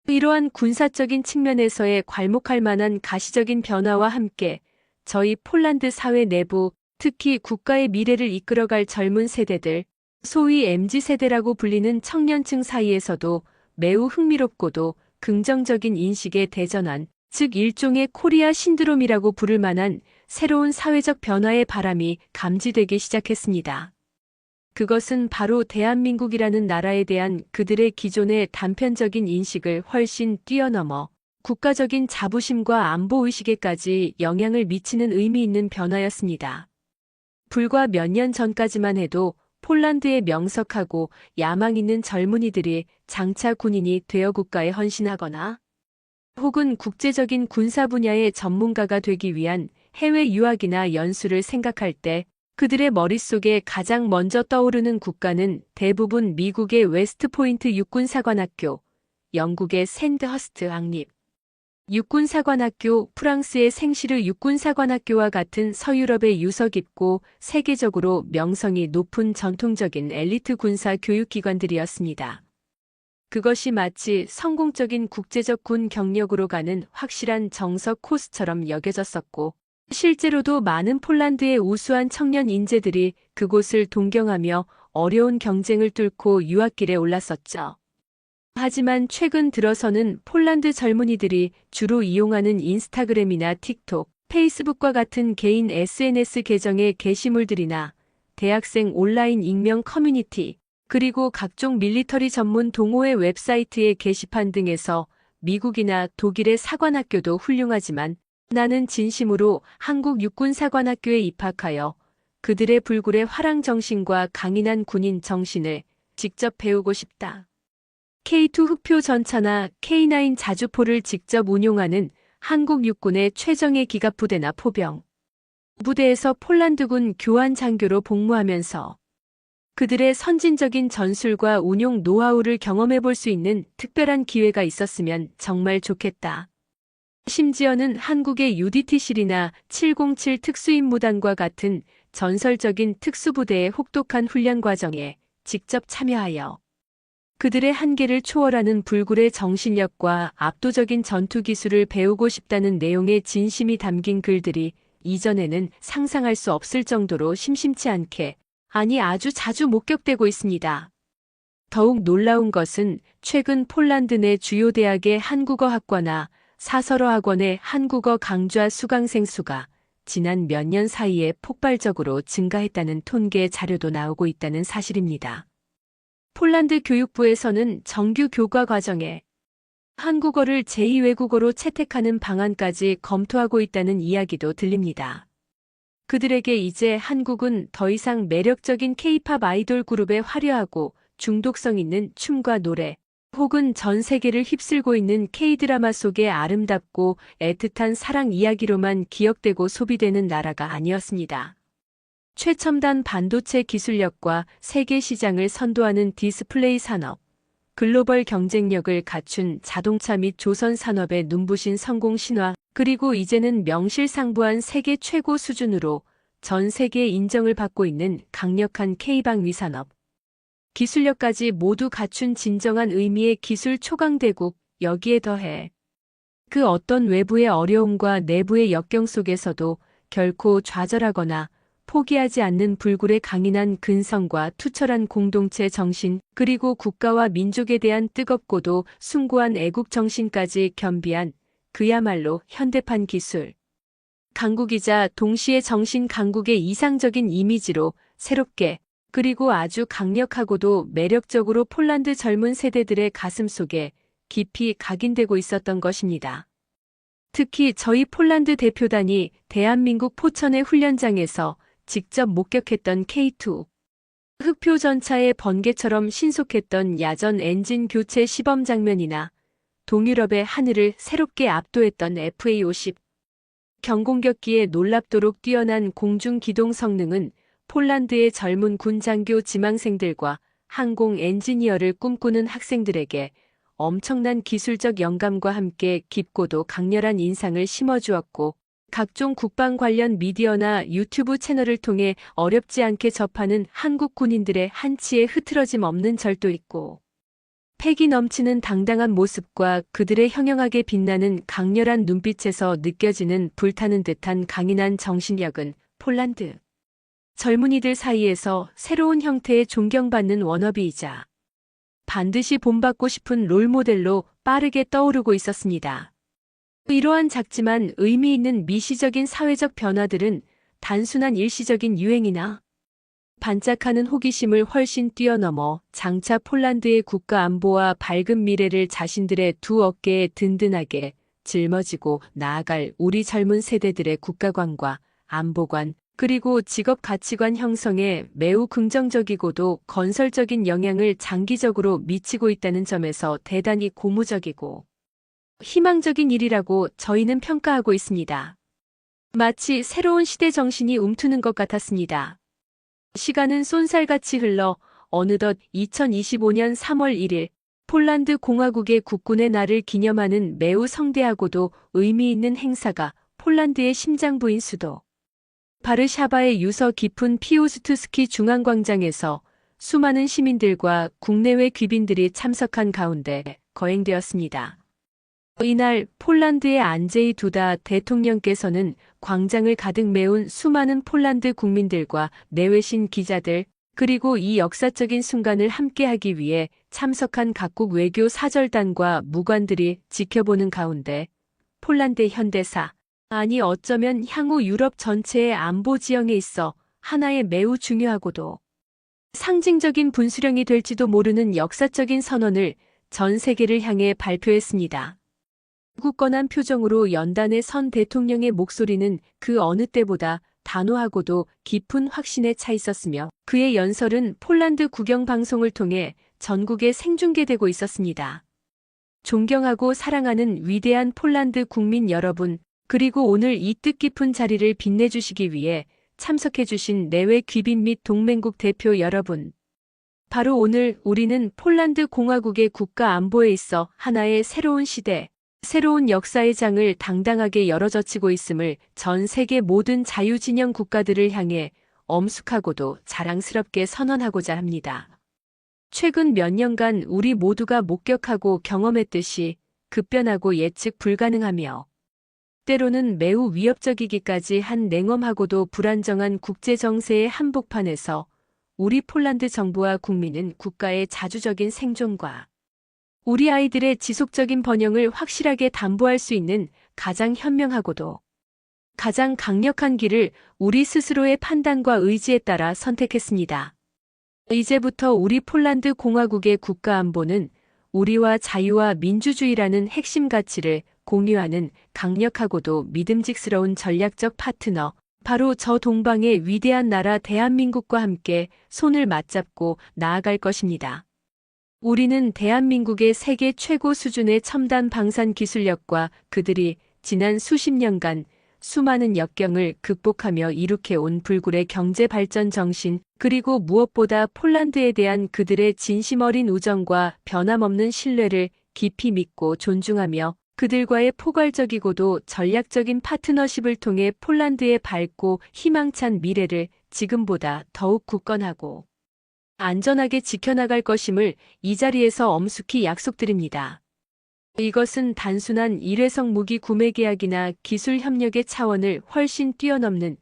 이러한 군사적인 측면에서의 괄목할 만한 가시적인 변화와 함께 저희 폴란드 사회 내부, 특히 국가의 미래를 이끌어갈 젊은 세대들, 소위 MZ세대라고 불리는 청년층 사이에서도 매우 흥미롭고도 긍정적인 인식의 대전환, 즉 일종의 코리아 신드롬이라고 부를 만한 새로운 사회적 변화의 바람이 감지되기 시작했습니다. 그것은 바로 대한민국이라는 나라에 대한 그들의 기존의 단편적인 인식을 훨씬 뛰어넘어 국가적인 자부심과 안보의식에까지 영향을 미치는 의미 있는 변화였습니다. 불과 몇 년 전까지만 해도 폴란드의 명석하고 야망 있는 젊은이들이 장차 군인이 되어 국가에 헌신하거나 혹은 국제적인 군사 분야의 전문가가 되기 위한 해외 유학이나 연수를 생각할 때 그들의 머릿속에 가장 먼저 떠오르는 국가는 대부분 미국의 웨스트포인트 육군사관학교, 영국의 샌드허스트 왕립 육군사관학교, 프랑스의 생시르 육군사관학교와 같은 서유럽의 유서 깊고 세계적으로 명성이 높은 전통적인 엘리트 군사 교육기관들이었습니다. 그것이 마치 성공적인 국제적 군 경력으로 가는 확실한 정석 코스처럼 여겨졌었고, 실제로도 많은 폴란드의 우수한 청년 인재들이 그곳을 동경하며 어려운 경쟁을 뚫고 유학길에 올랐었죠. 하지만 최근 들어서는 폴란드 젊은이들이 주로 이용하는 인스타그램이나 틱톡, 페이스북과 같은 개인 SNS 계정의 게시물들이나 대학생 온라인 익명 커뮤니티, 그리고 각종 밀리터리 전문 동호회 웹사이트의 게시판 등에서 미국이나 독일의 사관학교도 훌륭하지만 나는 진심으로 한국 육군 사관학교에 입학하여 그들의 불굴의 화랑 정신과 강인한 군인 정신을 직접 배우고 싶다. K2 흑표 전차나 K9 자주포를 직접 운용하는 한국 육군의 최정예 기갑부대나 포병 부대에서 폴란드군 교환 장교로 복무하면서 그들의 선진적인 전술과 운용 노하우를 경험해 볼 수 있는 특별한 기회가 있었으면 정말 좋겠다. 심지어는 한국의 UDT실이나 707 특수임무단과 같은 전설적인 특수부대의 혹독한 훈련 과정에 직접 참여하여 그들의 한계를 초월하는 불굴의 정신력과 압도적인 전투 기술을 배우고 싶다는 내용의 진심이 담긴 글들이 이전에는 상상할 수 없을 정도로 심심치 않게, 아니 아주 자주 목격되고 있습니다. 더욱 놀라운 것은 최근 폴란드 내 주요 대학의 한국어 학과나 사설어 학원의 한국어 강좌 수강생 수가 지난 몇 년 사이에 폭발적으로 증가했다는 통계 자료도 나오고 있다는 사실입니다. 폴란드 교육부에서는 정규 교과 과정에 한국어를 제2외국어로 채택하는 방안까지 검토하고 있다는 이야기도 들립니다. 그들에게 이제 한국은 더 이상 매력적인 K-팝 아이돌 그룹의 화려하고 중독성 있는 춤과 노래, 혹은 전 세계를 휩쓸고 있는 K-드라마 속의 아름답고 애틋한 사랑 이야기로만 기억되고 소비되는 나라가 아니었습니다. 최첨단 반도체 기술력과 세계 시장을 선도하는 디스플레이 산업, 글로벌 경쟁력을 갖춘 자동차 및 조선 산업의 눈부신 성공 신화, 그리고 이제는 명실상부한 세계 최고 수준으로 전 세계에 인정을 받고 있는 강력한 K방위 산업, 기술력까지 모두 갖춘 진정한 의미의 기술 초강대국, 여기에 더해 그 어떤 외부의 어려움과 내부의 역경 속에서도 결코 좌절하거나 포기하지 않는 불굴의 강인한 근성과 투철한 공동체 정신, 그리고 국가와 민족에 대한 뜨겁고도 숭고한 애국 정신까지 겸비한 그야말로 현대판 기술 강국이자 동시에 정신 강국의 이상적인 이미지로 새롭게, 그리고 아주 강력하고도 매력적으로 폴란드 젊은 세대들의 가슴 속에 깊이 각인되고 있었던 것입니다. 특히 저희 폴란드 대표단이 대한민국 포천의 훈련장에서 직접 목격했던 K2 흑표 전차의 번개처럼 신속했던 야전 엔진 교체 시범 장면이나 동유럽의 하늘을 새롭게 압도했던 FA-50 경공격기의 놀랍도록 뛰어난 공중 기동 성능은 폴란드의 젊은 군장교 지망생들과 항공 엔지니어를 꿈꾸는 학생들에게 엄청난 기술적 영감과 함께 깊고도 강렬한 인상을 심어주었고, 각종 국방 관련 미디어나 유튜브 채널을 통해 어렵지 않게 접하는 한국 군인들의 한치의 흐트러짐 없는 절도 있고 패기 넘치는 당당한 모습과 그들의 형형하게 빛나는 강렬한 눈빛에서 느껴지는 불타는 듯한 강인한 정신력은 폴란드 젊은이들 사이에서 새로운 형태의 존경받는 워너비이자 반드시 본받고 싶은 롤모델로 빠르게 떠오르고 있었습니다. 이러한 작지만 의미 있는 미시적인 사회적 변화들은 단순한 일시적인 유행이나 반짝하는 호기심을 훨씬 뛰어넘어 장차 폴란드의 국가 안보와 밝은 미래를 자신들의 두 어깨에 든든하게 짊어지고 나아갈 우리 젊은 세대들의 국가관과 안보관, 그리고 직업 가치관 형성에 매우 긍정적이고도 건설적인 영향을 장기적으로 미치고 있다는 점에서 대단히 고무적이고 희망적인 일이라고 저희는 평가하고 있습니다. 마치 새로운 시대 정신이 움트는 것 같았습니다. 시간은 쏜살같이 흘러 어느덧 2025년 3월 1일 폴란드 공화국의 국군의 날을 기념하는 매우 성대하고도 의미 있는 행사가 폴란드의 심장부인 수도 바르샤바의 유서 깊은 피우스투스키 중앙광장에서 수많은 시민들과 국내외 귀빈들이 참석한 가운데 거행되었습니다. 이날 폴란드의 안제이 두다 대통령께서는 광장을 가득 메운 수많은 폴란드 국민들과 내외신 기자들, 그리고 이 역사적인 순간을 함께하기 위해 참석한 각국 외교 사절단과 무관들이 지켜보는 가운데 폴란드의 현대사, 아니 어쩌면 향후 유럽 전체의 안보 지형에 있어 하나의 매우 중요하고도 상징적인 분수령이 될지도 모르는 역사적인 선언을 전 세계를 향해 발표했습니다. 굳건한 표정으로 연단에 선 대통령의 목소리는 그 어느 때보다 단호하고도 깊은 확신에 차 있었으며 그의 연설은 폴란드 국영방송을 통해 전국에 생중계되고 있었습니다. 존경하고 사랑하는 위대한 폴란드 국민 여러분, 그리고 오늘 이 뜻깊은 자리를 빛내주시기 위해 참석해주신 내외 귀빈 및 동맹국 대표 여러분. 바로 오늘 우리는 폴란드 공화국의 국가 안보에 있어 하나의 새로운 시대, 새로운 역사의 장을 당당하게 열어젖히고 있음을 전 세계 모든 자유진영 국가들을 향해 엄숙하고도 자랑스럽게 선언하고자 합니다. 최근 몇 년간 우리 모두가 목격하고 경험했듯이 급변하고 예측 불가능하며 때로는 매우 위협적이기까지 한 냉엄하고도 불안정한 국제정세의 한복판에서 우리 폴란드 정부와 국민은 국가의 자주적인 생존과 우리 아이들의 지속적인 번영을 확실하게 담보할 수 있는 가장 현명하고도 가장 강력한 길을 우리 스스로의 판단과 의지에 따라 선택했습니다. 이제부터 우리 폴란드 공화국의 국가 안보는 우리와 자유와 민주주의라는 핵심 가치를 공유하는 강력하고도 믿음직스러운 전략적 파트너, 바로 저 동방의 위대한 나라 대한민국과 함께 손을 맞잡고 나아갈 것입니다. 우리는 대한민국의 세계 최고 수준의 첨단 방산 기술력과 그들이 지난 수십 년간 수많은 역경을 극복하며 이룩해온 불굴의 경제 발전 정신, 그리고 무엇보다 폴란드에 대한 그들의 진심 어린 우정과 변함없는 신뢰를 깊이 믿고 존중하며 그들과의 포괄적이고도 전략적인 파트너십을 통해 폴란드의 밝고 희망찬 미래를 지금보다 더욱 굳건하고 안전하게 지켜나갈 것임을 이 자리에서 엄숙히 약속드립니다. 이것은 단순한 일회성 무기 구매 계약이나 기술 협력의 차원을 훨씬 뛰어넘는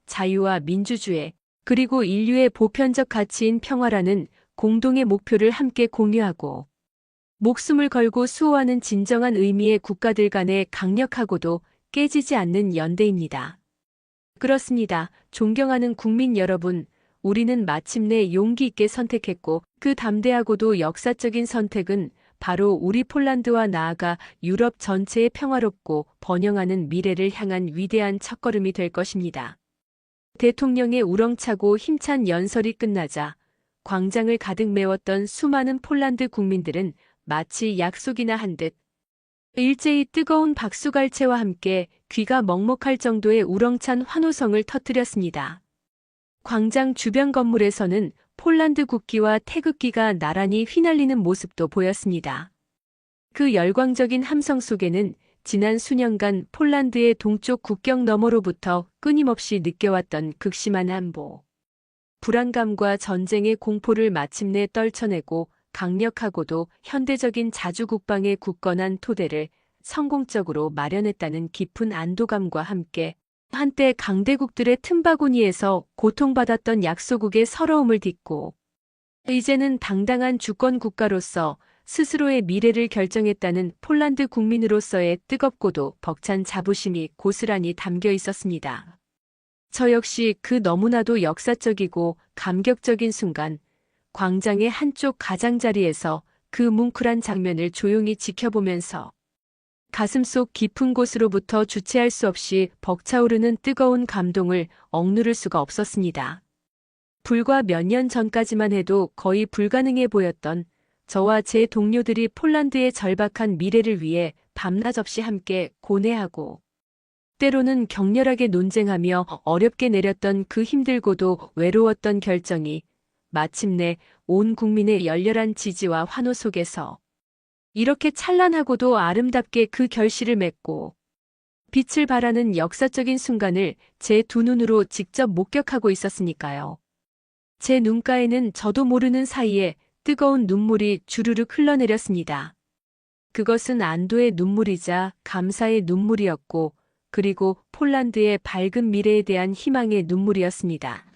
자유와 민주주의, 그리고 인류의 보편적 가치인 평화라는 공동의 목표를 함께 공유하고 목숨을 걸고 수호하는 진정한 의미의 국가들 간의 강력하고도 깨지지 않는 연대입니다. 그렇습니다. 존경하는 국민 여러분, 우리는 마침내 용기 있게 선택했고 그 담대하고도 역사적인 선택은 바로 우리 폴란드와 나아가 유럽 전체의 평화롭고 번영하는 미래를 향한 위대한 첫걸음이 될 것입니다. 대통령의 우렁차고 힘찬 연설이 끝나자 광장을 가득 메웠던 수많은 폴란드 국민들은 마치 약속이나 한 듯 일제히 뜨거운 박수갈채와 함께 귀가 먹먹할 정도의 우렁찬 환호성을 터뜨렸습니다. 광장 주변 건물에서는 폴란드 국기와 태극기가 나란히 휘날리는 모습도 보였습니다. 그 열광적인 함성 속에는 지난 수년간 폴란드의 동쪽 국경 너머로부터 끊임없이 느껴왔던 극심한 안보, 불안감과 전쟁의 공포를 마침내 떨쳐내고 강력하고도 현대적인 자주국방의 굳건한 토대를 성공적으로 마련했다는 깊은 안도감과 함께 한때 강대국들의 틈바구니에서 고통받았던 약소국의 서러움을 딛고 이제는 당당한 주권 국가로서 스스로의 미래를 결정했다는 폴란드 국민으로서의 뜨겁고도 벅찬 자부심이 고스란히 담겨 있었습니다. 저 역시 그 너무나도 역사적이고 감격적인 순간 광장의 한쪽 가장자리에서 그 뭉클한 장면을 조용히 지켜보면서 가슴속 깊은 곳으로부터 주체할 수 없이 벅차오르는 뜨거운 감동을 억누를 수가 없었습니다. 불과 몇 년 전까지만 해도 거의 불가능해 보였던 저와 제 동료들이 폴란드의 절박한 미래를 위해 밤낮 없이 함께 고뇌하고 때로는 격렬하게 논쟁하며 어렵게 내렸던 그 힘들고도 외로웠던 결정이 마침내 온 국민의 열렬한 지지와 환호 속에서 이렇게 찬란하고도 아름답게 그 결실을 맺고 빛을 발하는 역사적인 순간을 제 두 눈으로 직접 목격하고 있었으니까요. 제 눈가에는 저도 모르는 사이에 뜨거운 눈물이 주르륵 흘러내렸습니다. 그것은 안도의 눈물이자 감사의 눈물이었고, 그리고 폴란드의 밝은 미래에 대한 희망의 눈물이었습니다.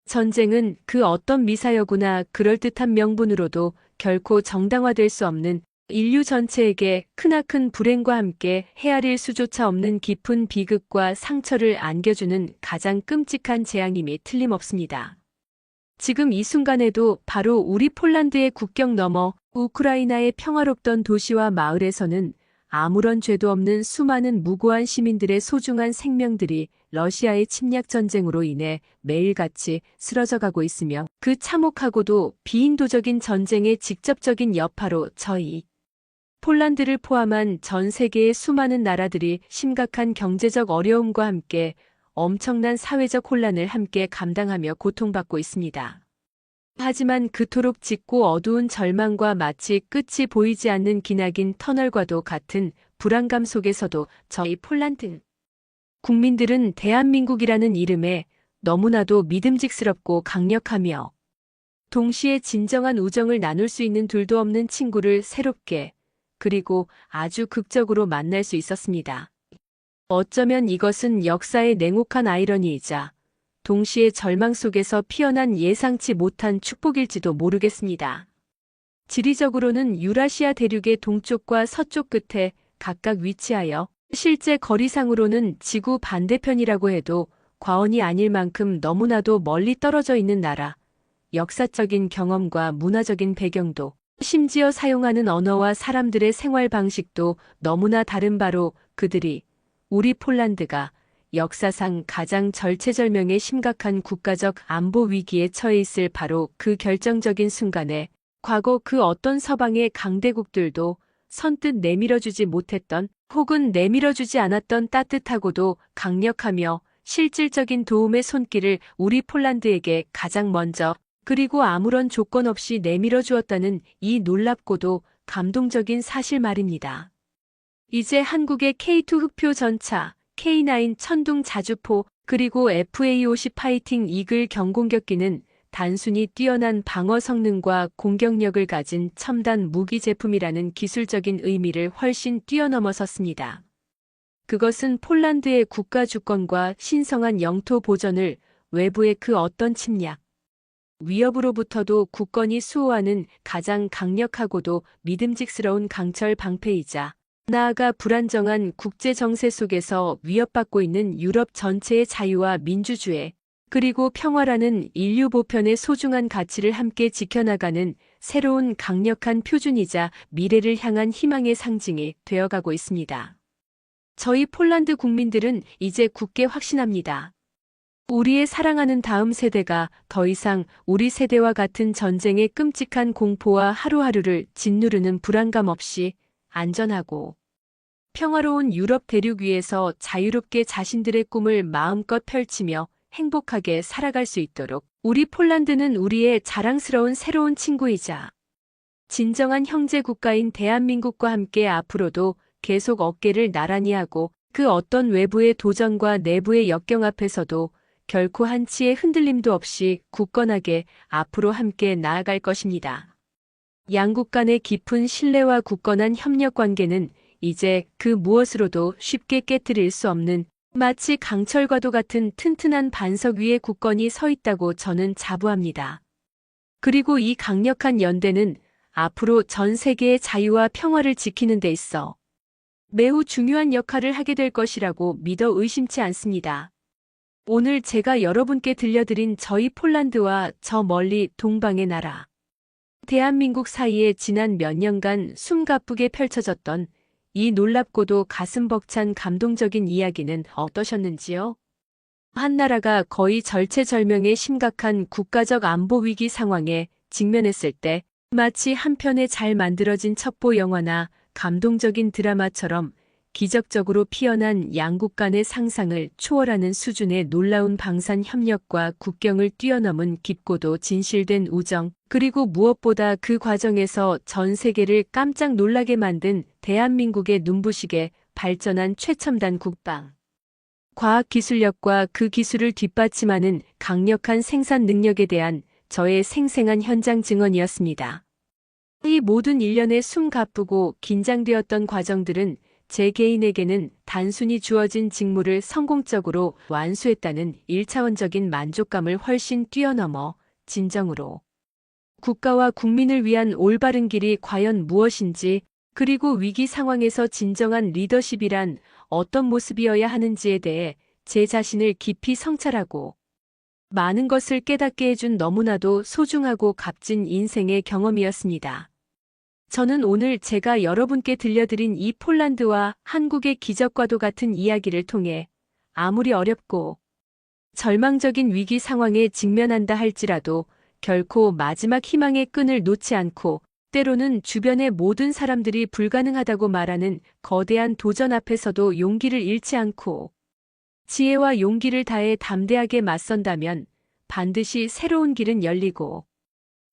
전쟁은 그 어떤 미사여구나 그럴듯한 명분으로도 결코 정당화될 수 없는 인류 전체에게 크나큰 불행과 함께 헤아릴 수조차 없는 깊은 비극과 상처를 안겨주는 가장 끔찍한 재앙임이 틀림없습니다. 지금 이 순간에도 바로 우리 폴란드의 국경 너머 우크라이나의 평화롭던 도시와 마을에서는 아무런 죄도 없는 수많은 무고한 시민들의 소중한 생명들이 러시아의 침략 전쟁으로 인해 매일같이 쓰러져가고 있으며 그 참혹하고도 비인도적인 전쟁의 직접적인 여파로 저희 폴란드를 포함한 전 세계의 수많은 나라들이 심각한 경제적 어려움과 함께 엄청난 사회적 혼란을 함께 감당하며 고통받고 있습니다. 하지만 그토록 짙고 어두운 절망과 마치 끝이 보이지 않는 기나긴 터널과도 같은 불안감 속에서도 저희 폴란드 국민들은 대한민국이라는 이름에 너무나도 믿음직스럽고 강력하며 동시에 진정한 우정을 나눌 수 있는 둘도 없는 친구를 새롭게 그리고 아주 극적으로 만날 수 있었습니다. 어쩌면 이것은 역사의 냉혹한 아이러니이자 동시에 절망 속에서 피어난 예상치 못한 축복일지도 모르겠습니다. 지리적으로는 유라시아 대륙의 동쪽과 서쪽 끝에 각각 위치하여 실제 거리상으로는 지구 반대편이라고 해도 과언이 아닐 만큼 너무나도 멀리 떨어져 있는 나라, 역사적인 경험과 문화적인 배경도 심지어 사용하는 언어와 사람들의 생활 방식도 너무나 다른 바로 그들이 우리 폴란드가 역사상 가장 절체절명의 심각한 국가적 안보 위기에 처해 있을 바로 그 결정적인 순간에 과거 그 어떤 서방의 강대국들도 선뜻 내밀어주지 못했던 혹은 내밀어주지 않았던 따뜻하고도 강력하며 실질적인 도움의 손길을 우리 폴란드에게 가장 먼저 그리고 아무런 조건 없이 내밀어 주었다는 이 놀랍고도 감동적인 사실 말입니다. 이제 한국의 K2 흑표 전차, K9 천둥 자주포, 그리고 FA-50 파이팅 이글 경공격기는 단순히 뛰어난 방어 성능과 공격력을 가진 첨단 무기 제품이라는 기술적인 의미를 훨씬 뛰어넘어섰습니다. 그것은 폴란드의 국가 주권과 신성한 영토 보전을 외부의 그 어떤 침략, 위협으로부터도 굳건히 수호하는 가장 강력하고도 믿음직스러운 강철 방패이자 나아가 불안정한 국제 정세 속에서 위협받고 있는 유럽 전체의 자유와 민주주의 그리고 평화라는 인류 보편의 소중한 가치를 함께 지켜나가는 새로운 강력한 표준이자 미래를 향한 희망의 상징이 되어가고 있습니다. 저희 폴란드 국민들은 이제 굳게 확신합니다. 우리의 사랑하는 다음 세대가 더 이상 우리 세대와 같은 전쟁의 끔찍한 공포와 하루하루를 짓누르는 불안감 없이 안전하고 평화로운 유럽 대륙 위에서 자유롭게 자신들의 꿈을 마음껏 펼치며 행복하게 살아갈 수 있도록 우리 폴란드는 우리의 자랑스러운 새로운 친구이자 진정한 형제 국가인 대한민국과 함께 앞으로도 계속 어깨를 나란히 하고 그 어떤 외부의 도전과 내부의 역경 앞에서도 결코 한치의 흔들림도 없이 굳건하게 앞으로 함께 나아갈 것입니다. 양국 간의 깊은 신뢰와 굳건한 협력 관계는 이제 그 무엇으로도 쉽게 깨트릴 수 없는 마치 강철과도 같은 튼튼한 반석 위에 굳건히 서 있다고 저는 자부합니다. 그리고 이 강력한 연대는 앞으로 전 세계의 자유와 평화를 지키는 데 있어 매우 중요한 역할을 하게 될 것이라고 믿어 의심치 않습니다. 오늘 제가 여러분께 들려드린 저희 폴란드와 저 멀리 동방의 나라, 대한민국 사이에 지난 몇 년간 숨가쁘게 펼쳐졌던 이 놀랍고도 가슴 벅찬 감동적인 이야기는 어떠셨는지요? 한 나라가 거의 절체절명의 심각한 국가적 안보 위기 상황에 직면했을 때 마치 한 편의 잘 만들어진 첩보 영화나 감동적인 드라마처럼 기적적으로 피어난 양국 간의 상상을 초월하는 수준의 놀라운 방산 협력과 국경을 뛰어넘은 깊고도 진실된 우정, 그리고 무엇보다 그 과정에서 전 세계를 깜짝 놀라게 만든 대한민국의 눈부시게 발전한 최첨단 국방, 과학기술력과 그 기술을 뒷받침하는 강력한 생산 능력에 대한 저의 생생한 현장 증언이었습니다. 이 모든 일련의 숨가쁘고 긴장되었던 과정들은 제 개인에게는 단순히 주어진 직무를 성공적으로 완수했다는 1차원적인 만족감을 훨씬 뛰어넘어 진정으로 국가와 국민을 위한 올바른 길이 과연 무엇인지, 그리고 위기 상황에서 진정한 리더십이란 어떤 모습이어야 하는지에 대해 제 자신을 깊이 성찰하고 많은 것을 깨닫게 해준 너무나도 소중하고 값진 인생의 경험이었습니다. 저는 오늘 제가 여러분께 들려드린 이 폴란드와 한국의 기적과도 같은 이야기를 통해 아무리 어렵고 절망적인 위기 상황에 직면한다 할지라도 결코 마지막 희망의 끈을 놓지 않고, 때로는 주변의 모든 사람들이 불가능하다고 말하는 거대한 도전 앞에서도 용기를 잃지 않고 지혜와 용기를 다해 담대하게 맞선다면 반드시 새로운 길은 열리고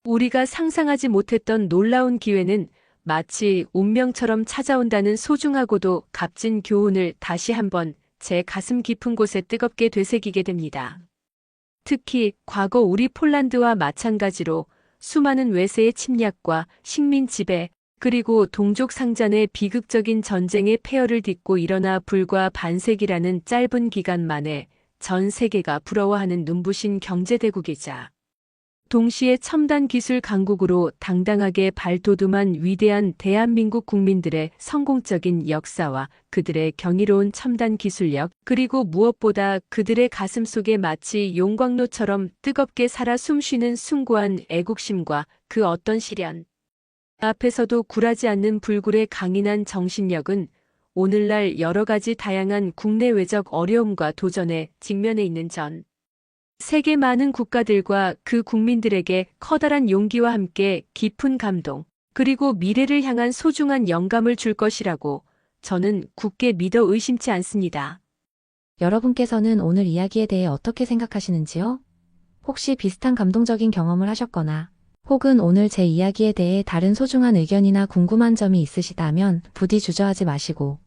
우리가 상상하지 못했던 놀라운 기회는 마치 운명처럼 찾아온다는 소중하고도 값진 교훈을 다시 한번 제 가슴 깊은 곳에 뜨겁게 되새기게 됩니다. 특히 과거 우리 폴란드와 마찬가지로 수많은 외세의 침략과 식민 지배, 그리고 동족 상잔의 비극적인 전쟁의 폐허를 딛고 일어나 불과 반세기라는 짧은 기간 만에 전 세계가 부러워하는 눈부신 경제대국이자 동시에 첨단 기술 강국으로 당당하게 발돋움한 위대한 대한민국 국민들의 성공적인 역사와 그들의 경이로운 첨단 기술력, 그리고 무엇보다 그들의 가슴 속에 마치 용광로처럼 뜨겁게 살아 숨쉬는 숭고한 애국심과 그 어떤 시련 앞에서도 굴하지 않는 불굴의 강인한 정신력은 오늘날 여러 가지 다양한 국내외적 어려움과 도전에 직면해 있는 전 세계 많은 국가들과 그 국민들에게 커다란 용기와 함께 깊은 감동, 그리고 미래를 향한 소중한 영감을 줄 것이라고 저는 굳게 믿어 의심치 않습니다. 여러분께서는 오늘 이야기에 대해 어떻게 생각하시는지요? 혹시 비슷한 감동적인 경험을 하셨거나 혹은 오늘 제 이야기에 대해 다른 소중한 의견이나 궁금한 점이 있으시다면 부디 주저하지 마시고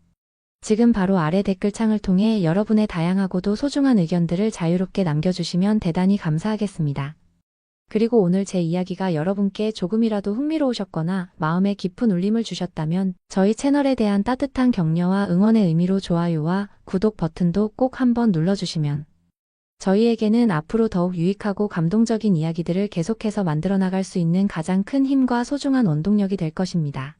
지금 바로 아래 댓글창을 통해 여러분의 다양하고도 소중한 의견들을 자유롭게 남겨주시면 대단히 감사하겠습니다. 그리고 오늘 제 이야기가 여러분께 조금이라도 흥미로우셨거나 마음에 깊은 울림을 주셨다면 저희 채널에 대한 따뜻한 격려와 응원의 의미로 좋아요와 구독 버튼도 꼭 한번 눌러주시면 저희에게는 앞으로 더욱 유익하고 감동적인 이야기들을 계속해서 만들어 나갈 수 있는 가장 큰 힘과 소중한 원동력이 될 것입니다.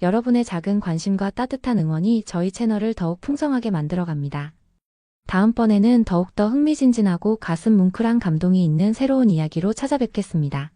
여러분의 작은 관심과 따뜻한 응원이 저희 채널을 더욱 풍성하게 만들어갑니다. 다음번에는 더욱더 흥미진진하고 가슴 뭉클한 감동이 있는 새로운 이야기로 찾아뵙겠습니다.